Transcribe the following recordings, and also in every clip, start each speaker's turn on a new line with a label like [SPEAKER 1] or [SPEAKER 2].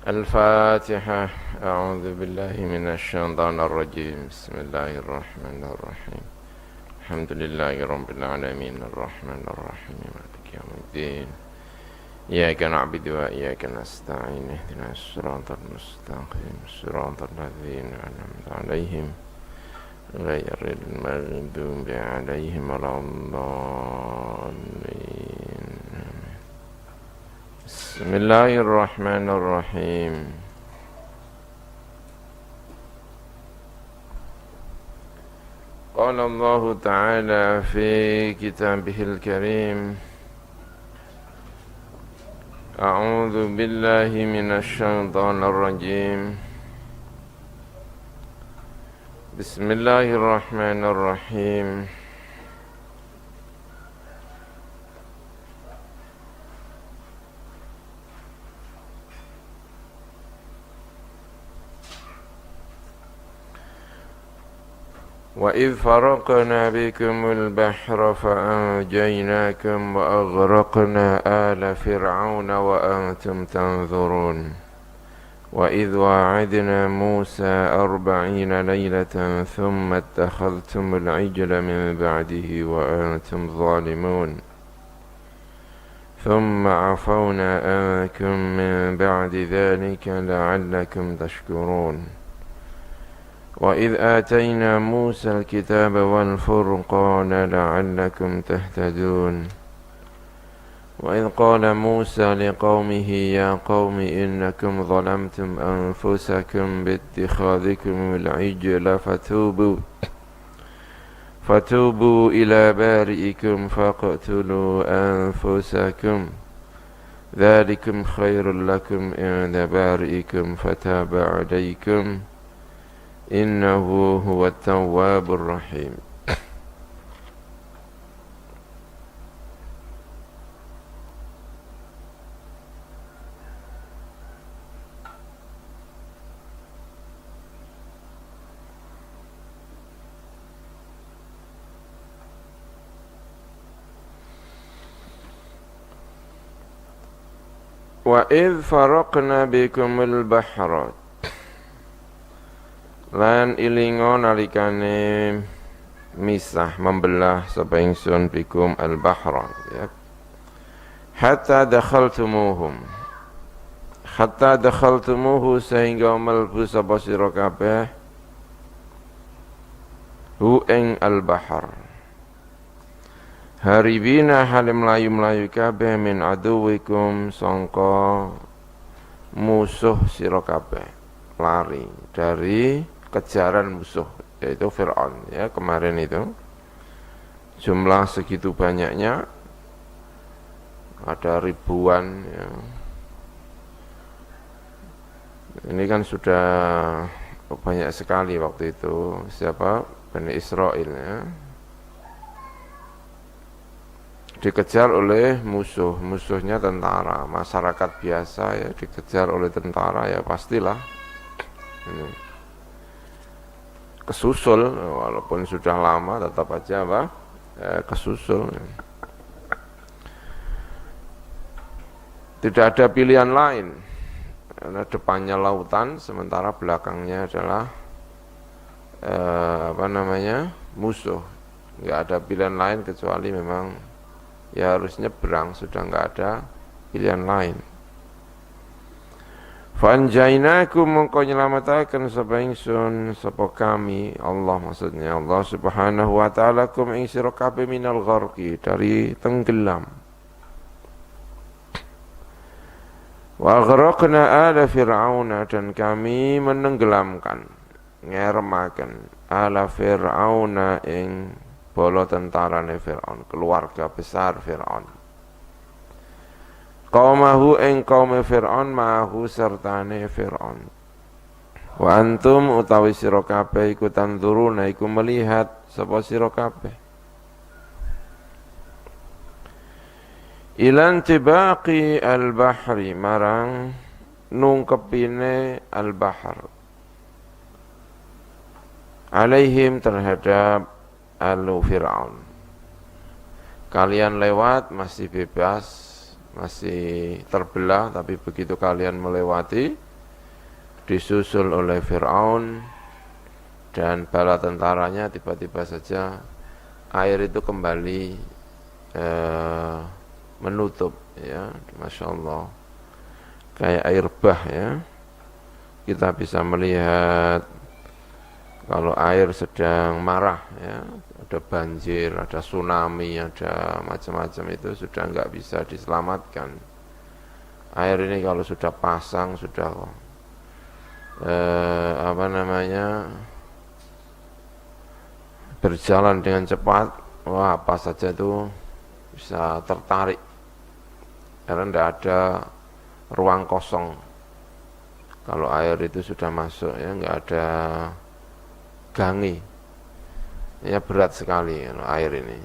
[SPEAKER 1] الفاتحة. أعوذ بالله من الشيطان الرجيم. بسم الله الرحمن الرحيم. الحمد لله رب العالمين الرحمن الرحيم مالك يوم الدين. إياك نعبد وإياك نستعين اهدنا الصراط المستقيم صراط الذين أنعمت عليهم غير المغضوب عليهم ولا الضالين. بسم الله الرحمن الرحيم. قال الله تعالى في كتابه الكريم: أعوذ بالله من الشيطان الرجيم. بسم الله الرحمن الرحيم. وإذ فرقنا بكم البحر فأنجيناكم وأغرقنا آل فرعون وأنتم تنظرون. وإذ واعدنا موسى 40 ليلة ثم اتخذتم العجل من بعده وأنتم ظالمون. ثم عفونا عنكم من بعد ذلك لعلكم تشكرون. وإذ آتينا موسى الكتاب والفرقان لعلكم تهتدون. وإذ قال موسى لقومه يا قوم إنكم ظلمتم أنفسكم باتخاذكم العجل فتوبوا إلى بارئكم فاقتلوا أنفسكم ذلكم خير لكم عند بارئكم فتاب عليكم إنه هو التواب الرحيم. وَإِذْ فَرَقْنَا بِكُمُ الْبَحْرَ. Lan ilingo nalikane misah membelah sapa ingsun bikum al-bahra, ya. Hatta dakhaltumuhu sehingga melbu sapa sira kabeh hu ing al-bahr. Haribina halim mlayu-mlayu kabeh min aduwikum sangka musuh sira kabeh, lari dari kejaran musuh yaitu Fir'aun, ya. Kemarin itu jumlah segitu banyaknya, ada ribuan, ya. Ini kan sudah banyak sekali waktu itu Bani Israel, ya. Dikejar oleh musuhnya tentara, masyarakat biasa, ya, dikejar oleh tentara, ya pastilah ini kesusul, walaupun sudah lama tetap aja kesusul. Tidak ada pilihan lain, karena depannya lautan, sementara belakangnya adalah musuh. Nggak ada pilihan lain kecuali memang ya harus nyebrang, sudah nggak ada pilihan lain. Fanjainakum mongko nyelamataken sapa ingsun sapa kami, Allah maksudnya Allah Subhanahu wa taala, kum ing sira kabeh minal gharqi, dari tenggelam. Wa aghraqna ala fir'auna, dan kami menenggelamkan, ngeremaken ala fir'auna ing bala tentarane Fir'aun, keluarga besar Fir'aun. Qaumahu ing kaum Fir'aun ma'ahu sertane Fir'aun. Wa antum utawi sira kabeh iku tanzuruna, iku melihat sapa sira kabeh. Ilan tibaqi al-bahri, marang nungkepine al-bahr, alaihim terhadap alu Fir'aun. Kalian lewat masih bebas, masih terbelah, tapi begitu kalian melewati disusul oleh Fir'aun dan bala tentaranya, tiba-tiba saja air itu kembali menutup, ya, Masya Allah, kayak air bah, ya. Kita bisa melihat kalau air sedang marah, ya, ada banjir, ada tsunami, ada macam-macam, itu sudah nggak bisa diselamatkan. Air ini kalau sudah pasang, sudah berjalan dengan cepat, wah, apa saja itu bisa tertarik karena tidak ada ruang kosong. Kalau air itu sudah masuk, ya, nggak ada gangi, ya, berat sekali air ini.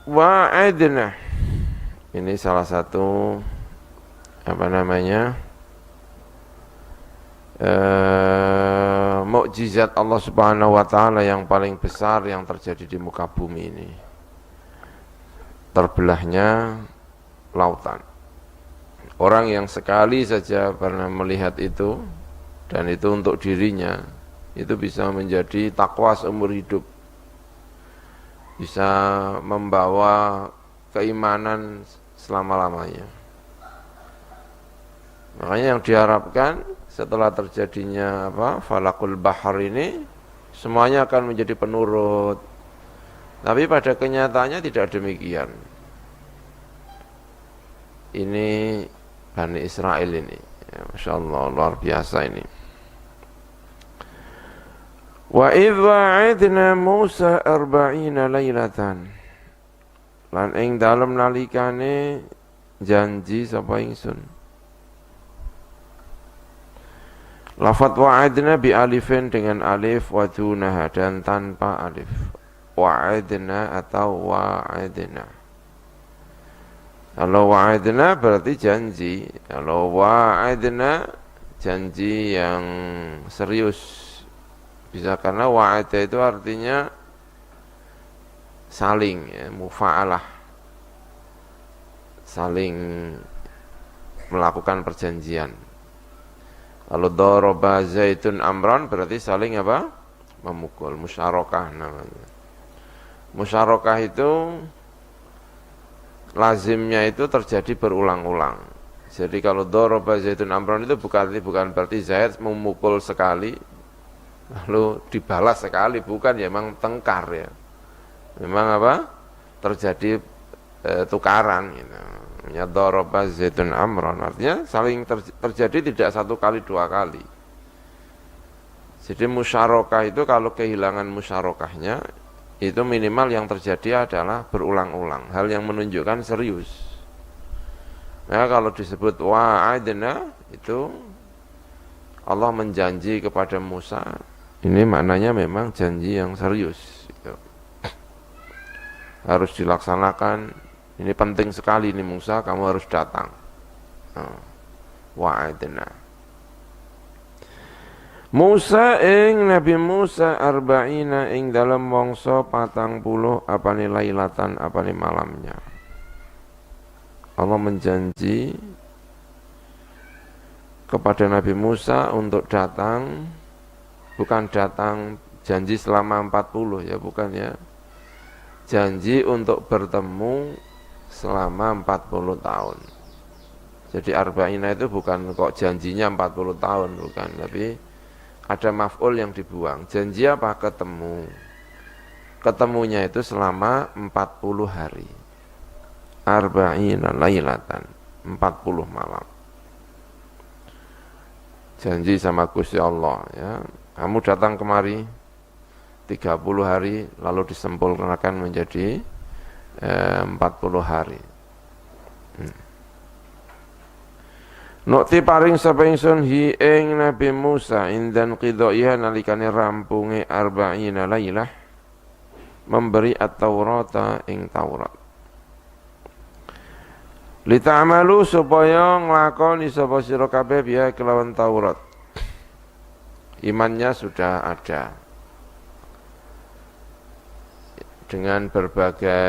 [SPEAKER 1] Wa'idna, ini salah satu mukjizat Allah Subhanahu wa taala yang paling besar yang terjadi di muka bumi ini. Terbelahnya lautan. Orang yang sekali saja pernah melihat itu, dan itu untuk dirinya, itu bisa menjadi takwa seumur hidup. Bisa membawa keimanan selama-lamanya. Makanya yang diharapkan setelah terjadinya falakul bahar ini, semuanya akan menjadi penurut. Tapi pada kenyataannya tidak demikian. Ini Bani Israel ini, ya, Masya Allah, luar biasa ini. Wa idh wa'idna Musa 40 lailatan, lan ing dalem nalikane janji sapa ingsun. Lafadz wa'idna bi alifin dengan alif, wa dunaha dan tanpa alif. Wa'idna atau wa'idna. Kalau wa'idna berarti janji. Kalau wa'idna janji yang serius. Bisa karena wa'ida itu artinya saling, ya, mufa'alah, saling melakukan perjanjian. Kalau daraba Zaidun amran berarti saling memukul, musyarakah namanya. Musyarakah itu lazimnya itu terjadi berulang-ulang. Jadi kalau daraba Zaidun amran itu bukan berarti Zaid memukul sekali lalu dibalas sekali, bukan, ya, memang tengkar, ya. Memang terjadi tukaran, gitu. Ya, daraba Zaidun amran artinya saling terjadi, tidak satu kali, dua kali. Jadi musyarakah itu kalau kehilangan musyarakahnya, itu minimal yang terjadi adalah berulang-ulang, hal yang menunjukkan serius. Nah, kalau disebut wa'adna itu Allah menjanji kepada Musa, ini maknanya memang janji yang serius, gitu. Harus dilaksanakan. Ini penting sekali ini Musa, kamu harus datang. Wa'adna Musa ing Nabi Musa 40 ing dalam mangsa 40 apane lailatan apane malamnya. Allah menjanji kepada Nabi Musa untuk datang, bukan datang janji selama 40, ya, bukan, ya. Janji untuk bertemu selama 40 tahun. Jadi arba'ina itu bukan kok janjinya 40 tahun, bukan, tapi ada maf'ul yang dibuang. Janji apa? Ketemu. Ketemunya itu selama 40 hari. Arba'ina lailatan, 40 malam. Janji sama Gusti Allah, ya. Kamu datang kemari 30 hari lalu disempurnakan menjadi 40 hari. Nukti paring sapa ingsun hi ing Nabi Musa indan qidaiha nalikane rampunge arba'ina lailah memberi at-Taurata ing Taurat. Lita'amalu supaya nglakoni sapa sira kabeh biya kelawan Taurat. Imannya sudah ada. Dengan berbagai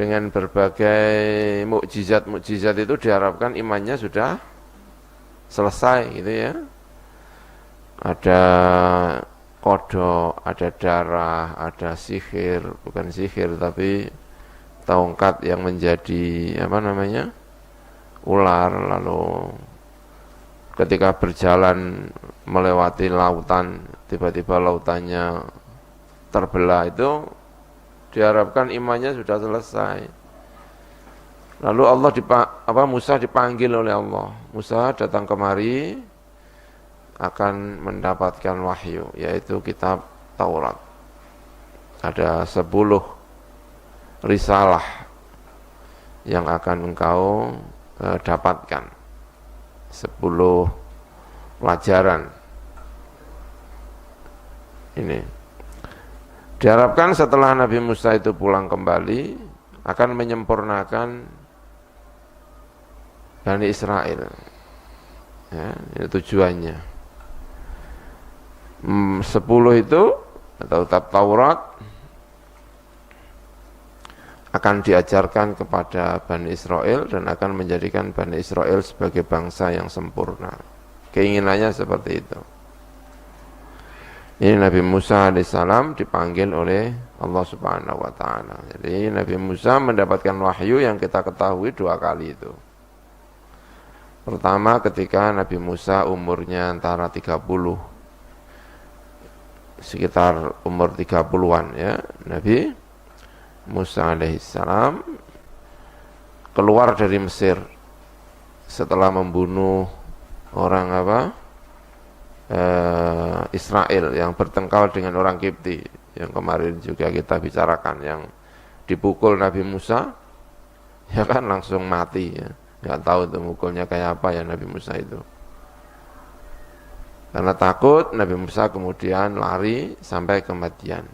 [SPEAKER 1] dengan berbagai mukjizat itu diharapkan imannya sudah selesai gitu ya. Ada kodok, ada darah, ada sihir, bukan sihir tapi tongkat yang menjadi ular, lalu ketika berjalan melewati lautan tiba-tiba lautannya terbelah, itu diharapkan imannya sudah selesai. Lalu Musa dipanggil oleh Allah. Musa datang kemari akan mendapatkan wahyu, yaitu kitab Taurat. Ada 10 risalah yang akan engkau dapatkan, 10 pelajaran. Ini diharapkan setelah Nabi Musa itu pulang kembali akan menyempurnakan Bani Israel. Ya, ini tujuannya. 10 itu atau kitab Taurat akan diajarkan kepada Bani Israel dan akan menjadikan Bani Israel sebagai bangsa yang sempurna. Keinginannya seperti itu. Ini Nabi Musa alaihissalam dipanggil oleh Allah Subhanahu wa ta'ala. Jadi Nabi Musa mendapatkan wahyu yang kita ketahui 2 kali itu. Pertama ketika Nabi Musa umurnya antara 30, sekitar umur 30-an ya, Nabi Musa alaihissalam keluar dari Mesir setelah membunuh orang Israel yang bertengkar dengan orang Kipti, yang kemarin juga kita bicarakan, yang dipukul Nabi Musa ya kan langsung mati ya. Nggak tahu tuh mukulnya kayak apa ya Nabi Musa itu. Karena takut, Nabi Musa kemudian lari sampai ke Madian.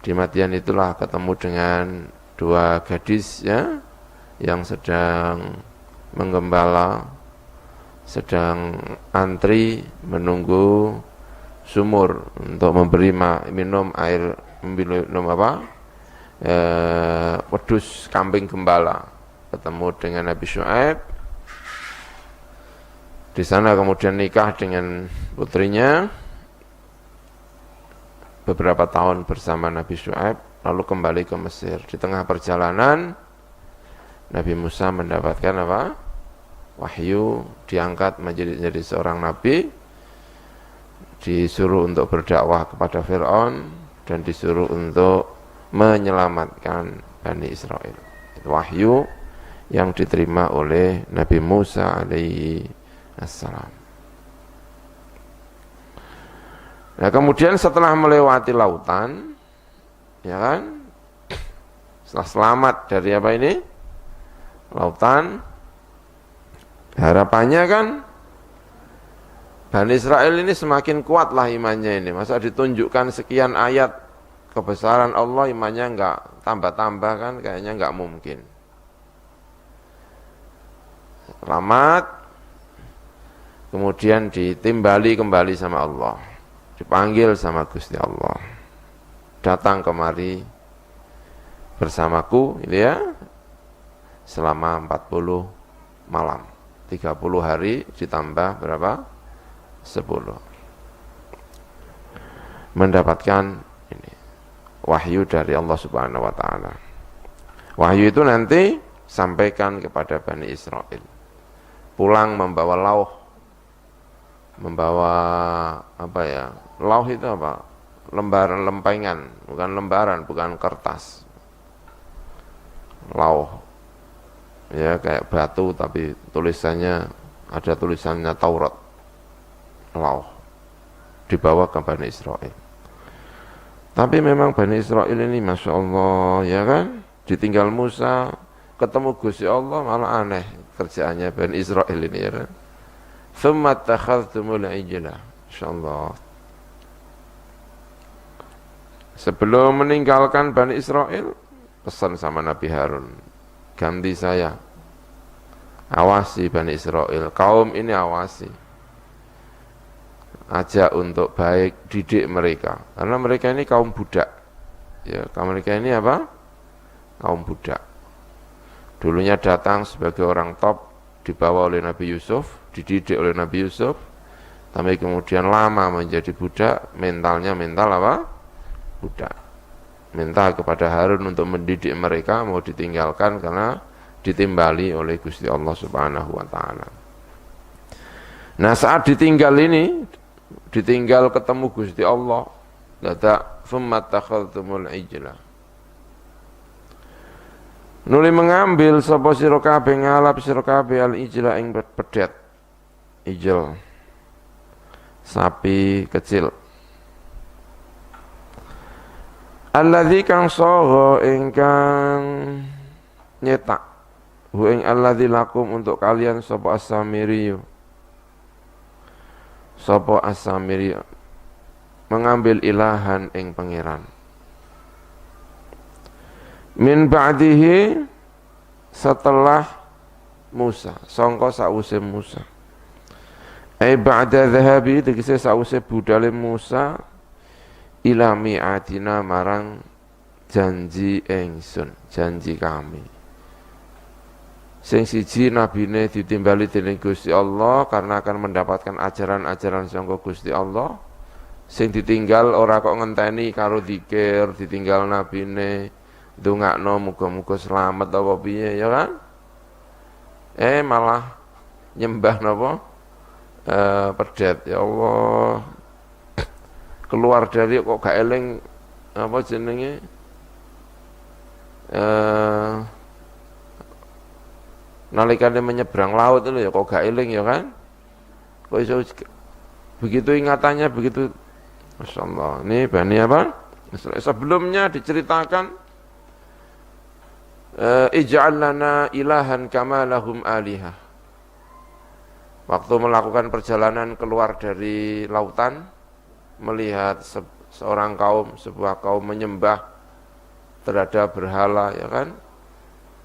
[SPEAKER 1] Di Madian itulah ketemu dengan 2 gadis ya, yang sedang menggembala, sedang antri menunggu sumur untuk memberi minum wedus kambing gembala. Ketemu dengan Nabi Syuaib. Di sana kemudian nikah dengan putrinya, beberapa tahun bersama Nabi Syuaib, lalu kembali ke Mesir. Di tengah perjalanan Nabi Musa mendapatkan wahyu, diangkat menjadi seorang nabi, disuruh untuk berdakwah kepada Fir'aun, dan disuruh untuk menyelamatkan Bani Israel. Itu wahyu yang diterima oleh Nabi Musa alaihi assalam. Nah, kemudian setelah melewati lautan, ya kan, setelah selamat dari lautan, harapannya kan Bani Israel ini semakin kuatlah imannya ini. Masa ditunjukkan sekian ayat kebesaran Allah, imannya enggak tambah-tambah kan, kayaknya enggak mungkin. Selamat, kemudian ditimbali kembali sama Allah, dipanggil sama Gusti Allah, datang kemari bersamaku gitu ya, selama 40 malam, 30 hari ditambah berapa? 10. Mendapatkan ini wahyu dari Allah Subhanahu wa ta'ala. Wahyu itu nanti sampaikan kepada Bani Israel. Pulang membawa lauh, membawa lauh itu apa? Lembaran lempengan, bukan lembaran, bukan kertas. Lauh. Ya kayak batu tapi tulisannya ada tulisannya Taurat. Lauh. Dibawa ke Bani Israel. Tapi memang Bani Israel ini Masya Allah ya kan, ditinggal Musa, ketemu Gusti Allah malah aneh kerjaannya Bani Israel ini ya kan. Thumma takhadhtumul ijla. Insyaallah. Sebelum meninggalkan Bani Israel, pesan sama Nabi Harun, ganti saya, awasi Bani Israel, kaum ini awasi, ajak untuk baik, didik mereka, karena mereka ini kaum budak, ya, kaum mereka ini kaum budak. Dulunya datang sebagai orang top, dibawa oleh Nabi Yusuf, dididik oleh Nabi Yusuf, tapi kemudian lama menjadi budak, mentalnya mental apa? Budak. Minta kepada Harun untuk mendidik mereka, mau ditinggalkan karena ditimbali oleh Gusti Allah Subhanahu wa taala. Nah, saat ditinggal ini, ditinggal ketemu Gusti Allah, dadak thumma takhadhtumul ijla. Nuli mengambil sapa sira kabeh ngalap sira kabeh al ijla ing pedet. Ijel. Sapi kecil. Alladzi kang saha ingkang nyetak. Hu ing alladzi lakum untuk kalian sapa as-Samiri. Sapa as-Samiri mengambil ilahan ing pangeran. Min ba'dihi setelah Musa, sangka sause Musa. Ai ba'da dhahabi tegese sause budale Musa ila mi'atina marang janji ingsun, janji kami. Sing siji nabine ditimbali dening Gusti Allah karena akan mendapatkan ajaran-ajaran sangka Gusti Allah. Sing ditinggal ora kok ngenteni karo zikir, ditinggal nabine ndongakno muga-muga selamat apa piye ya kan? Malah nyembah napa? Pedet ya Allah. Keluar dari kok gak eling apa jenenge? Nalikane menyeberang laut itu ya kok gak eling ya kan? Kok iso begitu ingatannya begitu. Masyaallah. Ini bani apa? Sebelumnya diceritakan ij'al lana ilahan kama lahum alihah. Waktu melakukan perjalanan keluar dari lautan, melihat seorang kaum, sebuah kaum menyembah terhadap berhala, ya kan?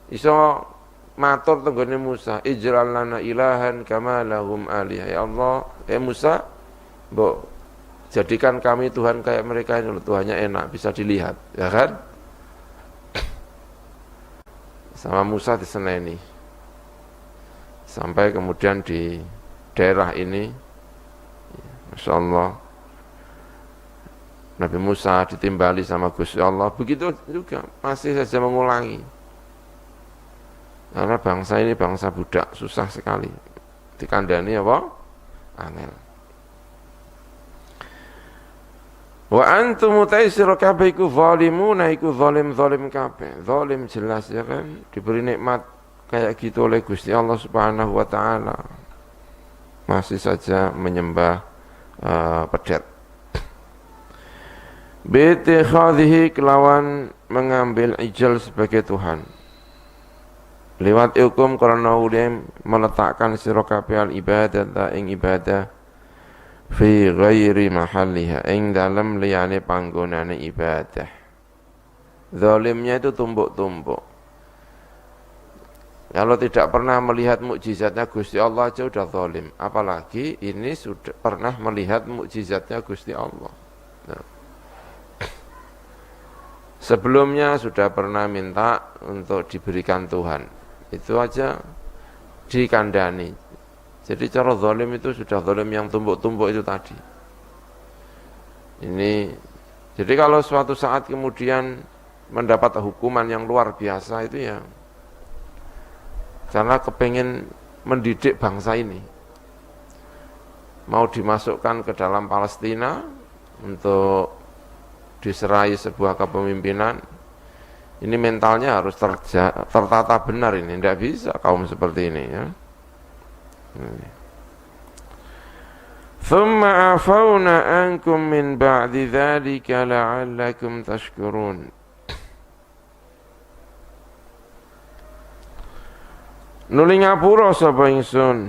[SPEAKER 1] Iso matur tenggone Musa, ij'al lana ilahan kama lahum alihah. Ya Allah, Musa, mbok jadikan kami Tuhan kayak mereka ini, Tuhannya enak, bisa dilihat, ya kan? Sama Musa diseneni sampai kemudian di daerah ini Masya Allah Nabi Musa ditimbali sama Gusti Allah, begitu juga masih saja mengulangi karena bangsa ini bangsa budak, susah sekali dikandani apa? Angel. Wa antum taisir kabeh iku zalimuna iku zalim kabeh. Zalim jelas ya kan, diberi nikmat kayak gitu oleh Gusti Allah Subhanahu wa taala. Masih saja menyembah pedet. Bi khadhihi kelawan mengambil ijal sebagai Tuhan. Lewat hukum karena udah meletakkan sira kabeh al ibadah ing ibadah fi ghairi mahalliha ing dalam liyane panggonane ibadah. Zalimnya itu tumbuk-tumbuk. Kalau tidak pernah melihat mukjizatnya Gusti Allah aja udah zalim, apalagi ini sudah pernah melihat mukjizatnya Gusti Allah. Nah. Sebelumnya sudah pernah minta untuk diberikan Tuhan, itu aja dikandani. Jadi cara zalim itu sudah zalim yang tumbuk-tumbuk itu tadi. Ini, jadi kalau suatu saat kemudian mendapat hukuman yang luar biasa itu ya, karena kepengen mendidik bangsa ini, mau dimasukkan ke dalam Palestina untuk diserai sebuah kepemimpinan, ini mentalnya harus tertata benar ini, tidak bisa kaum seperti ini ya. Thumma afawna ankum min ba'di dzalika la'allakum tashkurun. Nuli ngapura sapa ingsun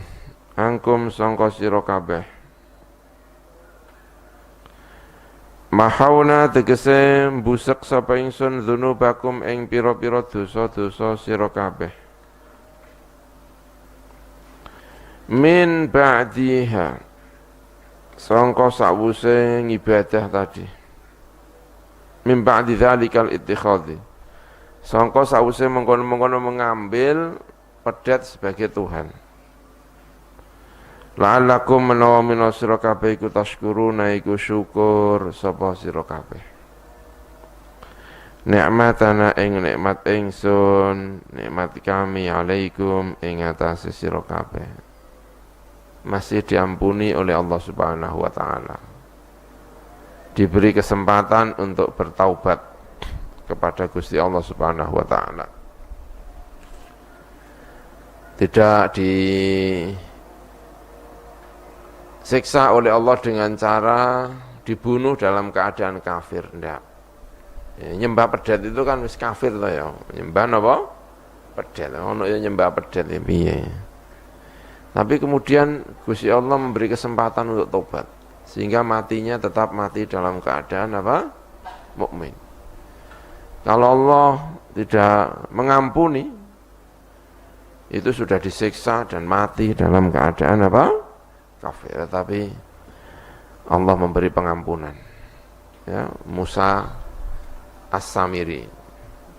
[SPEAKER 1] angkum sangka sira kabeh. Mahauna tegese mbusek sapa ingsun dzunubakum ing pira-pira dosa-dosa sira kabeh. Min ba'diha sangka sawuse ngibadah tadi. Min ba'di dzalikal ittikhadhi Sangka sause mengkono-mengkono mengambil pedet sebagai Tuhan. La'allakum menawa mina sira kabeh iku tashkuruna iku syukur sapa sira kabeh. Nikmatana ing nikmat ingsun, nikmat kami alaikum ing atase sira kabeh. Masih diampuni oleh Allah Subhanahu wa taala. Diberi kesempatan untuk bertaubat kepada Gusti Allah Subhanahu wa taala. Tidak disiksa oleh Allah dengan cara dibunuh dalam keadaan kafir, tidak. Ya, nyembah pedet itu kan wis kafir to ya. Nyembah napa? Pedet. Ono ya nyembah pedet ya piye. Tapi kemudian Gusti Allah memberi kesempatan untuk tobat sehingga matinya tetap mati dalam keadaan apa? Mukmin. Kalau Allah tidak mengampuni, itu sudah disiksa dan mati dalam keadaan apa? Kafir. Tapi Allah memberi pengampunan. Ya, Musa As-Samiri,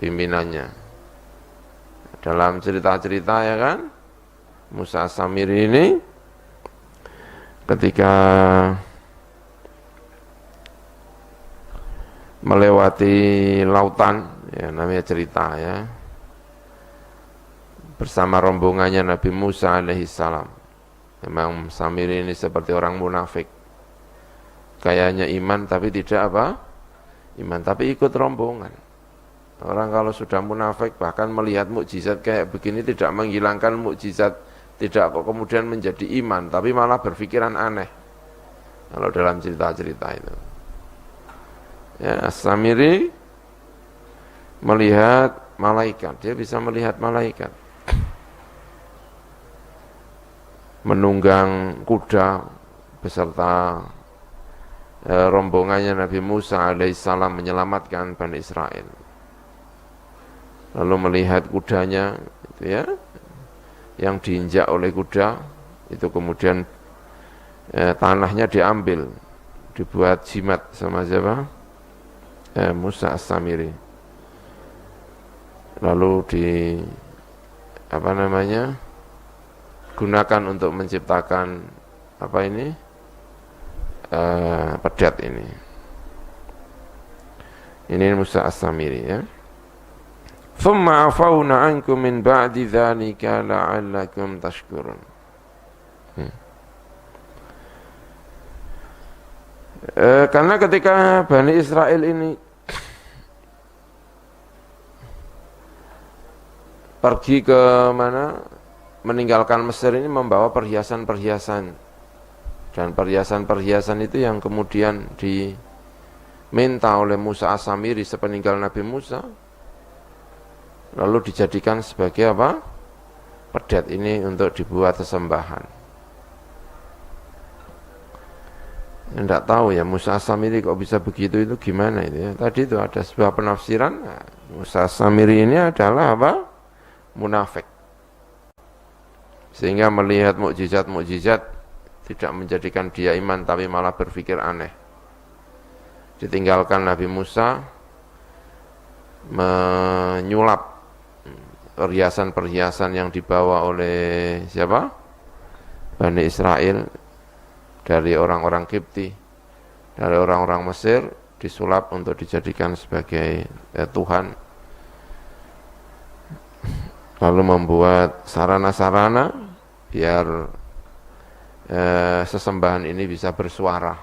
[SPEAKER 1] pimpinannya. Dalam cerita-cerita ya kan, Musa As-Samiri ini ketika melewati lautan, ya namanya cerita ya, bersama rombongannya Nabi Musa alaihissalam. Memang Samiri ini seperti orang munafik, kayaknya iman tapi tidak apa? Iman tapi ikut rombongan. Orang kalau sudah munafik bahkan melihat mukjizat kayak begini tidak menghilangkan mukjizat, tidak kok kemudian menjadi iman, tapi malah berpikiran aneh. Kalau dalam cerita-cerita itu. Ya, Samiri melihat malaikat, dia bisa melihat malaikat. Menunggang kuda beserta rombongannya Nabi Musa alaihissalam menyelamatkan Bani Israel. Lalu melihat kudanya itu ya, yang diinjak oleh kuda itu kemudian tanahnya diambil, dibuat jimat sama siapa? Musa As-Samiri. Lalu gunakan untuk menciptakan apa ini? Pedet ini. Ini Musa As-Samiri ya. Thumma afawna ankum min ba'di dzalika la'allakum tashkurun. Karena ketika Bani Israel ini pergi ke mana, meninggalkan Mesir ini membawa perhiasan-perhiasan, dan perhiasan-perhiasan itu yang kemudian diminta oleh Musa As-Samiri sepeninggal Nabi Musa, lalu dijadikan sebagai apa? Pedet ini untuk dibuat sesembahan. Tidak tahu ya Musa As-Samiri kok bisa begitu, itu gimana itu ya. Tadi itu ada sebuah penafsiran, Musa As-Samiri ini adalah apa? Munafik. Sehingga melihat mukjizat-mukjizat tidak menjadikan dia iman tapi malah berpikir aneh. Ditinggalkan Nabi Musa menyulap perhiasan-perhiasan yang dibawa oleh siapa? Bani Israel dari orang-orang Kipti, dari orang-orang Mesir, disulap untuk dijadikan sebagai Tuhan. Lalu membuat sarana-sarana biar sesembahan ini bisa bersuara,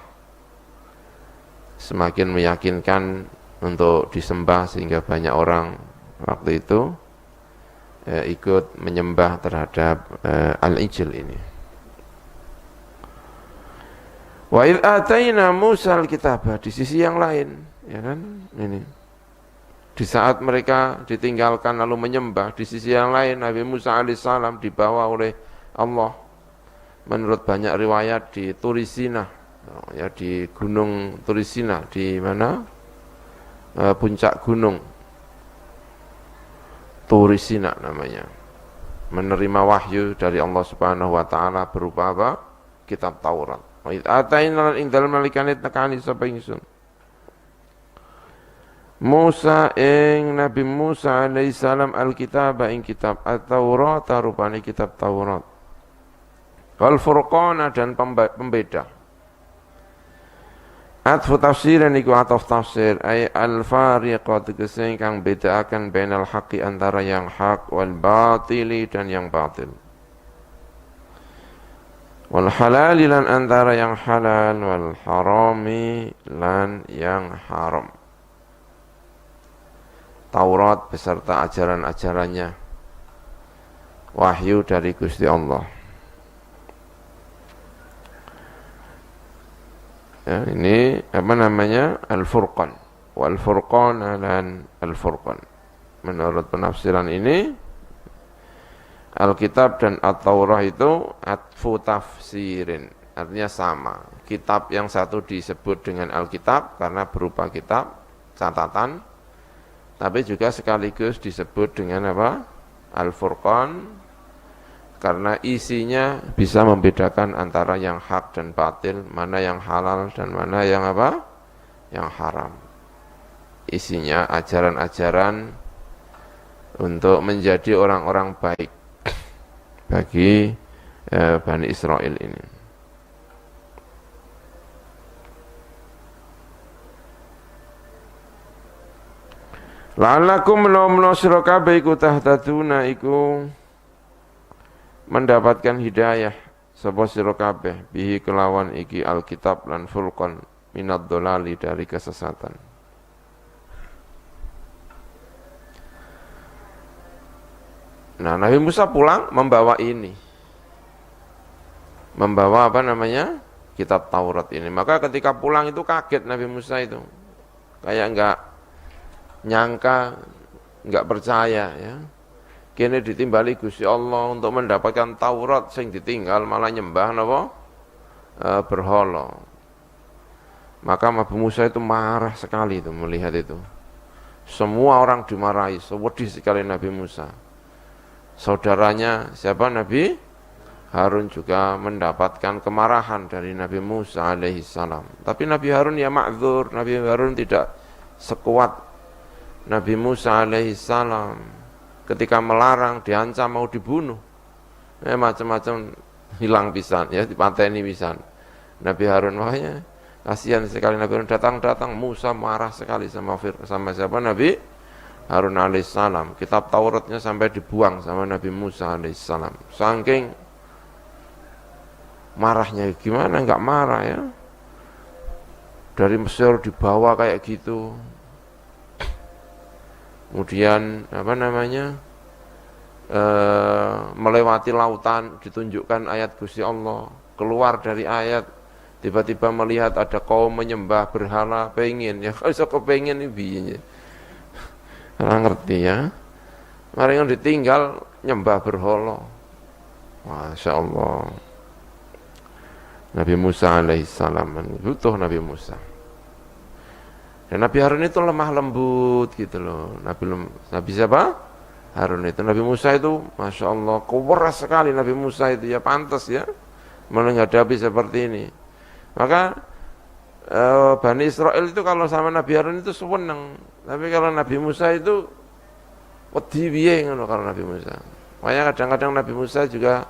[SPEAKER 1] semakin meyakinkan untuk disembah sehingga banyak orang waktu itu ikut menyembah terhadap Al-Ijl ini. Wa idh ataina Musa al-kitabah, di sisi yang lain, ya kan? Ini di saat mereka ditinggalkan lalu menyembah, di sisi yang lain Nabi Musa alaihissalam dibawa oleh Allah, menurut banyak riwayat di Turisina, ya di gunung Turisina, di mana puncak gunung Turisina namanya, menerima wahyu dari Allah Subhanahu wa taala berupa apa? Kitab Taurat. Wa idh ataina ing dalem nalikane tekani sapa ingsun Musa ing Nabi Musa alaihi salam alkitab ing kitab at-Taurat rupane kitab Taurat. Wal furqana dan pembeda. Atfu tafsiran iku ataf tafsir ay al-fariqat tegese kang bedaaken bainal haqqi antara yang hak wal batili dan yang batil. Wal halali lan antara yang halal wal harami lan yang haram. Taurat beserta ajaran-ajarannya, wahyu dari Gusti Allah. Ya, ini apa namanya? Al-Furqan. Wal Furqan dan Al-Furqan. Menurut penafsiran ini, Alkitab dan At-Taurah itu atfu tafsirin, artinya sama. Kitab yang satu disebut dengan Alkitab karena berupa kitab catatan, tapi juga sekaligus disebut dengan apa? Al-Furqan karena isinya bisa membedakan antara yang hak dan batil, mana yang halal dan mana yang apa? Yang haram. Isinya ajaran-ajaran untuk menjadi orang-orang baik bagi Bani Israel ini. La'allakum law sira kabeh iku tahtaduna iku mendapatkan hidayah sapa sira kabeh bihi kelawan iki alkitab lan furqan minad dolali dari kesesatan. Nah, Nabi Musa pulang membawa ini. Membawa apa namanya? Kitab Taurat ini. Maka ketika pulang itu kaget Nabi Musa itu. Kayak enggak nyangka, enggak percaya ya. Kene ditimbali Gusti Allah untuk mendapatkan Taurat sing ditinggal malah nyembah napa? Berhala. Maka Nabi Musa itu marah sekali itu melihat itu. Semua orang dimarahi, sedih sekali Nabi Musa. Saudaranya siapa? Nabi Harun juga mendapatkan kemarahan dari Nabi Musa alaihi salam. Tapi Nabi Harun ya ma'dzur, Nabi Harun tidak sekuat Nabi Musa alaihi salam. Ketika melarang, diancam mau dibunuh. Macam-macam hilang pisan, ya dipateni pisan. Nabi Harun makanya kasihan sekali Nabi Harun datang Musa marah sekali sama siapa? Nabi Harun alaihissalam. Kitab Tauratnya sampai dibuang sama Nabi Musa alaihissalam. Saking marahnya, gimana enggak marah ya? Dari Mesir dibawa kayak gitu. Kemudian apa namanya? Melewati lautan, ditunjukkan ayat Gusti Allah. Keluar dari ayat, tiba-tiba melihat ada kaum menyembah berhala, pengen ya, kalau kepengen ini biye. Orang ngerti ya. Mari yang ditinggal nyembah berhala. Masya Allah. Nabi Musa alaihissalam butuh Nabi Musa. Dan Nabi Harun itu lemah lembut gitu loh. Nabi siapa? Harun itu. Nabi Musa itu Masya Allah keras sekali Nabi Musa itu ya, pantas ya menghadapi seperti ini. Maka Bani Israel itu kalau sama Nabi Harun itu seneng. Tapi kalau Nabi Musa itu wedi piye ngono kalau Nabi Musa. Makanya kadang-kadang Nabi Musa juga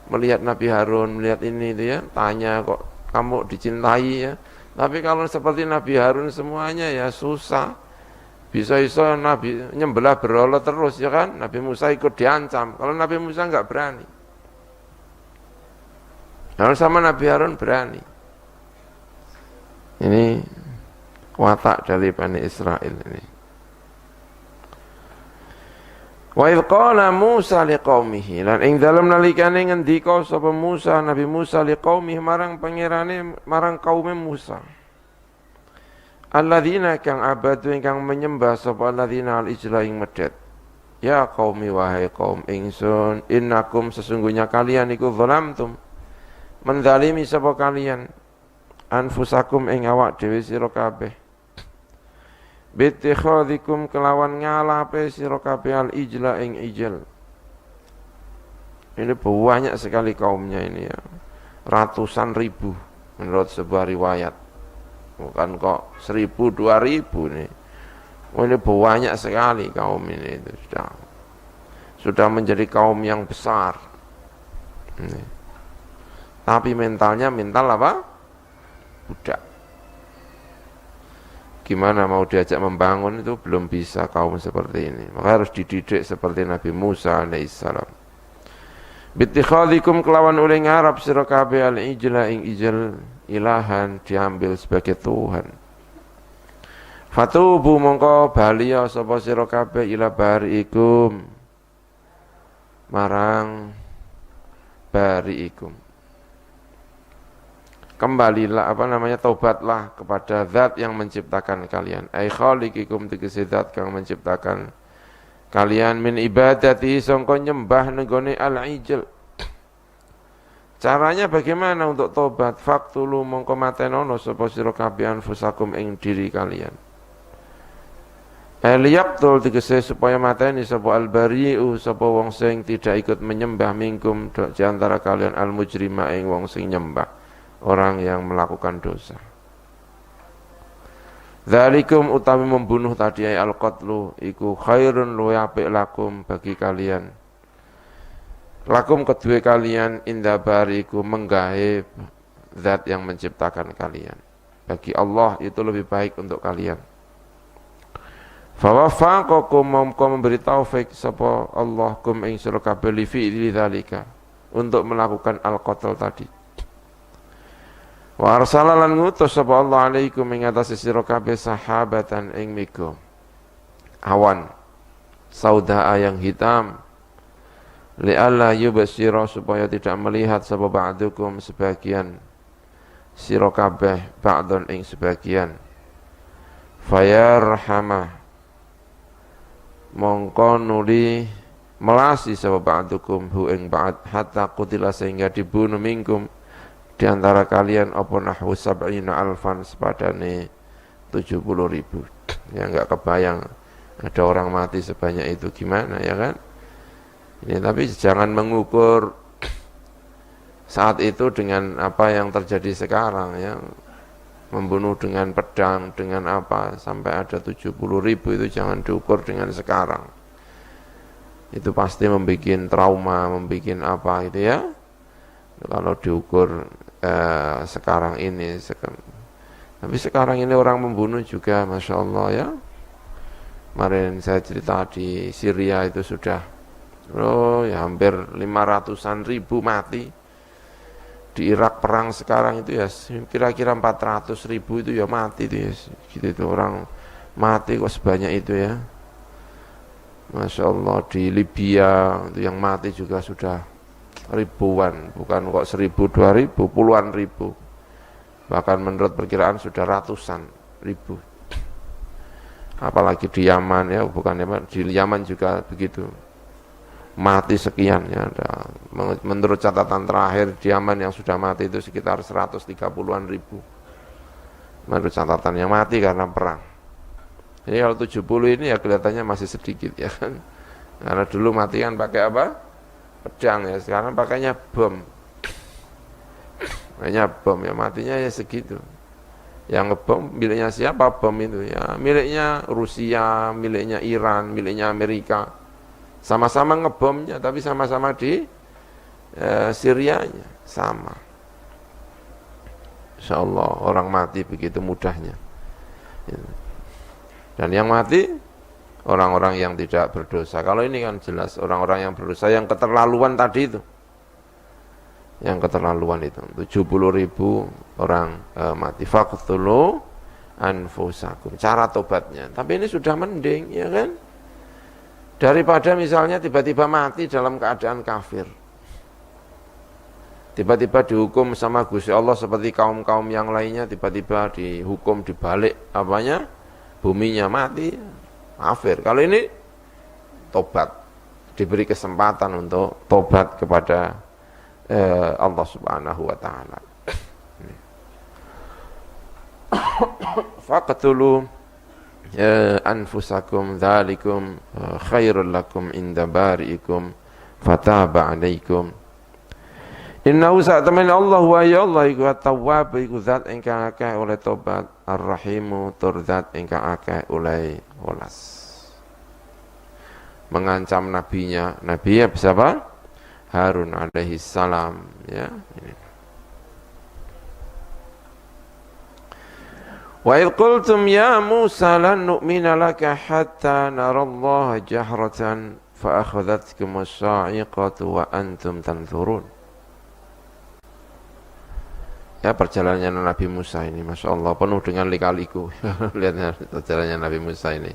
[SPEAKER 1] melihat Nabi Harun, melihat ini itu ya, tanya kok kamu dicintai ya. Tapi kalau seperti Nabi Harun semuanya ya susah. Bisa-bisa Nabi nyembelah berhala terus ya kan. Nabi Musa ikut diancam. Kalau Nabi Musa enggak berani. Kalau sama Nabi Harun berani. Ini watak dari Bani Israel ini. Wa idh qala Musa liqaumihi, lan ing dalem nalikane ngendika sapa Musa, Nabi Musa liqaumihi marang pangerane, marang kaume Musa. Alladzina kang abadu ingkang menyembah sapa alladzina al-ijla ing medet. Ya qaumi wahai kaum ingsun, innakum sesungguhnya kalian iku zalamtum, menzalimi sapa kalian anfusakum ing awak dhewe sira kabeh. Bittikhadhikum kelawan ngalape sira kabeh al-ijla ing ijil. Ini banyak sekali kaumnya ini ya. Ratusan ribu menurut sebuah riwayat. Bukan kok 1000, 2000 nih. Ini banyak sekali kaum ini itu sudah menjadi kaum yang besar. Ini. Tapi mentalnya mental apa? Budak. Gimana mau diajak membangun itu belum bisa kaum seperti ini. Maka harus dididik seperti Nabi Musa alaihissalam. Bittikhadikum kelawan oleh ngarap sira kabeh al-ijla ing ijal ilahan diambil sebagai Tuhan. Fatubu mongko baliya sapa sira kabeh ila bariikum marang bariikum. Kembalilah taubatlah kepada zat yang menciptakan kalian. Ai khaliqikum tegese zat kang menciptakan kalian min ibadati sangka nyembah nenggone al-ijl. Caranya bagaimana untuk tobat? Faktulu mongko matenono sapa sira kabeh anfusakum ing diri kalian. Liyaqtul tegese supaya mateni sapa al-bari'u sapa wong sing tidak ikut menyembah minkum di antara kalian al-mujrima ing wong sing nyembah. Orang yang melakukan dosa. Dzalikum utawi membunuh tadi al-qatlu iku khairun luwih apik lakum bagi kalian. Lakum kedua kalian inda bariku menggawe zat yang menciptakan kalian. Bagi Allah itu lebih baik untuk kalian. Fa wafaqakum mongko memberi taufik sapa Allah kum ing sira kabeh li fi'li dzalika untuk melakukan al-qatl tadi. Wa arsala lan ngutus sapa Allah alaikum ing atase sira kabeh sahabatan ing migo awan sauda yang hitam li alla yubsira supaya tidak melihat sapa ba'dukum sebagian sira kabeh ba'dun ing sebagian fayarhamah mongko nuli melasi sapa ba'dukum hu ing ba'd hatta qutila sehingga dibunuh minkum di antara kalian apa nahwu sab'ina alfan sepadane 70.000. Ya enggak kebayang ada orang mati sebanyak itu gimana ya kan? Ini tapi jangan mengukur saat itu dengan apa yang terjadi sekarang ya. Membunuh dengan pedang, dengan apa sampai ada 70.000 itu jangan diukur dengan sekarang. Itu pasti membuat trauma, membuat apa itu ya. Kalau diukur sekarang ini tapi sekarang ini orang membunuh juga Masya Allah ya. Kemarin saya cerita di Syria itu sudah ya hampir 500-an ribu mati. Di Irak perang sekarang itu ya kira-kira 400.000 itu ya mati itu ya gitu itu orang mati kok sebanyak itu ya. Masya Allah di Libya itu yang mati juga sudah ribuan, bukan kok 1.000, 2.000, puluhan ribu. Bahkan menurut perkiraan sudah ratusan ribu. Apalagi di Yaman ya, bukan Yaman, di Yaman juga begitu. Mati sekian ya. Menurut catatan terakhir di Yaman yang sudah mati itu sekitar 130-an ribu. Menurut catatan yang mati karena perang. Jadi kalau 70 ini ya kelihatannya masih sedikit ya kan. Karena dulu mati kan pakai apa? Pedang ya, sekarang pakainya bom. Makanya bom ya matinya ya segitu. Yang ngebom miliknya siapa bom itu ya? Miliknya Rusia, miliknya Iran, miliknya Amerika. Sama-sama ngebomnya tapi sama-sama di Syrianya sama. Insyaallah orang mati begitu mudahnya. Dan yang mati orang-orang yang tidak berdosa. Kalau ini kan jelas orang-orang yang berdosa yang keterlaluan tadi itu. Yang keterlaluan itu 70.000 orang mati. Faqtulu anfusakum. Cara tobatnya. Tapi ini sudah mending ya kan? Daripada misalnya tiba-tiba mati dalam keadaan kafir. Tiba-tiba dihukum sama Gusti Allah seperti kaum-kaum yang lainnya, tiba-tiba dihukum dibalik apanya? Buminya mati. Kafir. Kalau ini tobat, diberi kesempatan untuk tobat kepada Allah Subhanahu wa taala. Faqtulu anfusakum dzalikum khairul lakum inda bari'ikum fataba 'alaikum Innahu sa'tamani Allah wa ya Allah iku at-tawwab iku zat ingkang akeh oleh tobat, ar-rahimu tur zat ingkang akeh oleh welas. Mengancam nabinya, nabinya siapa? Harun alaihi salam, ya. Wa idh qultum ya Musa lan nu'mina laka hatta narallaha jahratan fa akhadhatkum as-sa'iqatu wa antum tanzurun. Ya, perjalanan Nabi Musa ini, Masya Allah, penuh dengan lika-liku. Lihat perjalanan Nabi Musa ini.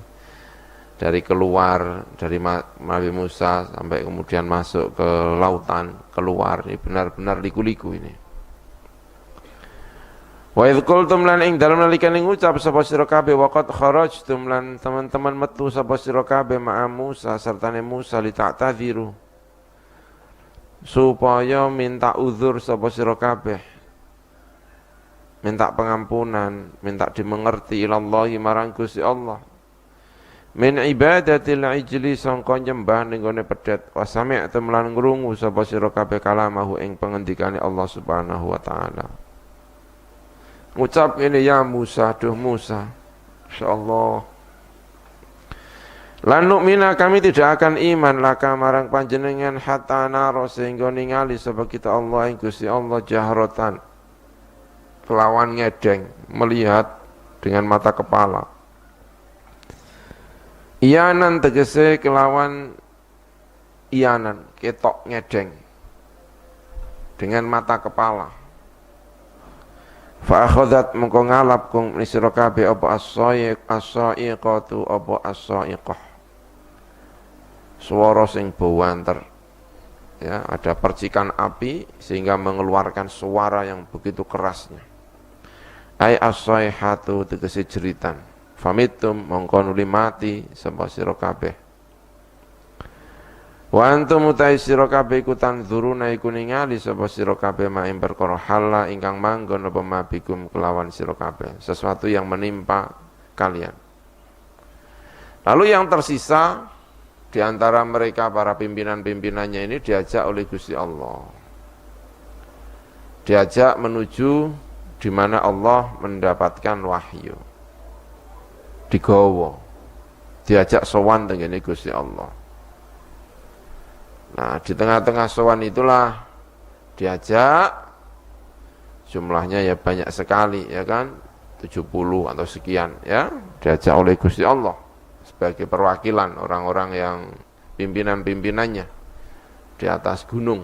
[SPEAKER 1] Dari keluar, dari Nabi Musa sampai kemudian masuk ke lautan, keluar, ini benar-benar liku-liku ini. Wa idh qultum lan ing dalem nalika ning ngucap sapa sira kabeh waqad kharajtum lan teman-teman metu sapa sira kabeh ma'a Musa sertane Musa li ta'tadhiru. Supaya minta uzur sapa sira kabeh. Minta pengampunan, minta dimengerti ilallahi marang Gusti Allah. Min ibadatil ijli sangka nyembah ning gone pedhet, wa sami'tum lan ngrungu sapa sira kabeh kalamahu ing pengendikane Allah Subhanahu wa taala. Ngucap ini ya Musa, duh Musa. Insyaallah. Lan nu'mina kami tidak akan iman laka marang panjenengan hatta naro sehingga ningali sapa kita Allah ing Gusti Allah jahratan. Kelawan ngedeng, melihat dengan mata kepala. Iyanan tegese kelawan iyanan, ketok ngedeng dengan mata kepala. Fa akhadhat mengko ngalap kung sira kabeh apa as-sa'iqatu apa as-sa'iqah. Swara sing bawanter. Ya, ada percikan api sehingga mengeluarkan suara yang begitu kerasnya. Ai as-sayhatu tegese jeritan. Famitum mongko nuli mati sapa sira kabeh. Wa antum utai sira kabeh iku tanzuruna iku ningali sapa sira kabeh ing perkara hala ingkang manggon apa mabikum kelawan sira kabeh, sesuatu yang menimpa kalian. Lalu yang tersisa di antara mereka para pimpinan-pimpinannya ini diajak oleh Gusti Allah. Diajak menuju di mana Allah mendapatkan wahyu. Digawa. Diajak sowan tengene Gusti Allah. Nah, di tengah-tengah sowan itulah diajak, jumlahnya ya banyak sekali ya kan, 70 atau sekian ya, diajak oleh Gusti Allah sebagai perwakilan orang-orang yang pimpinan-pimpinannya di atas gunung.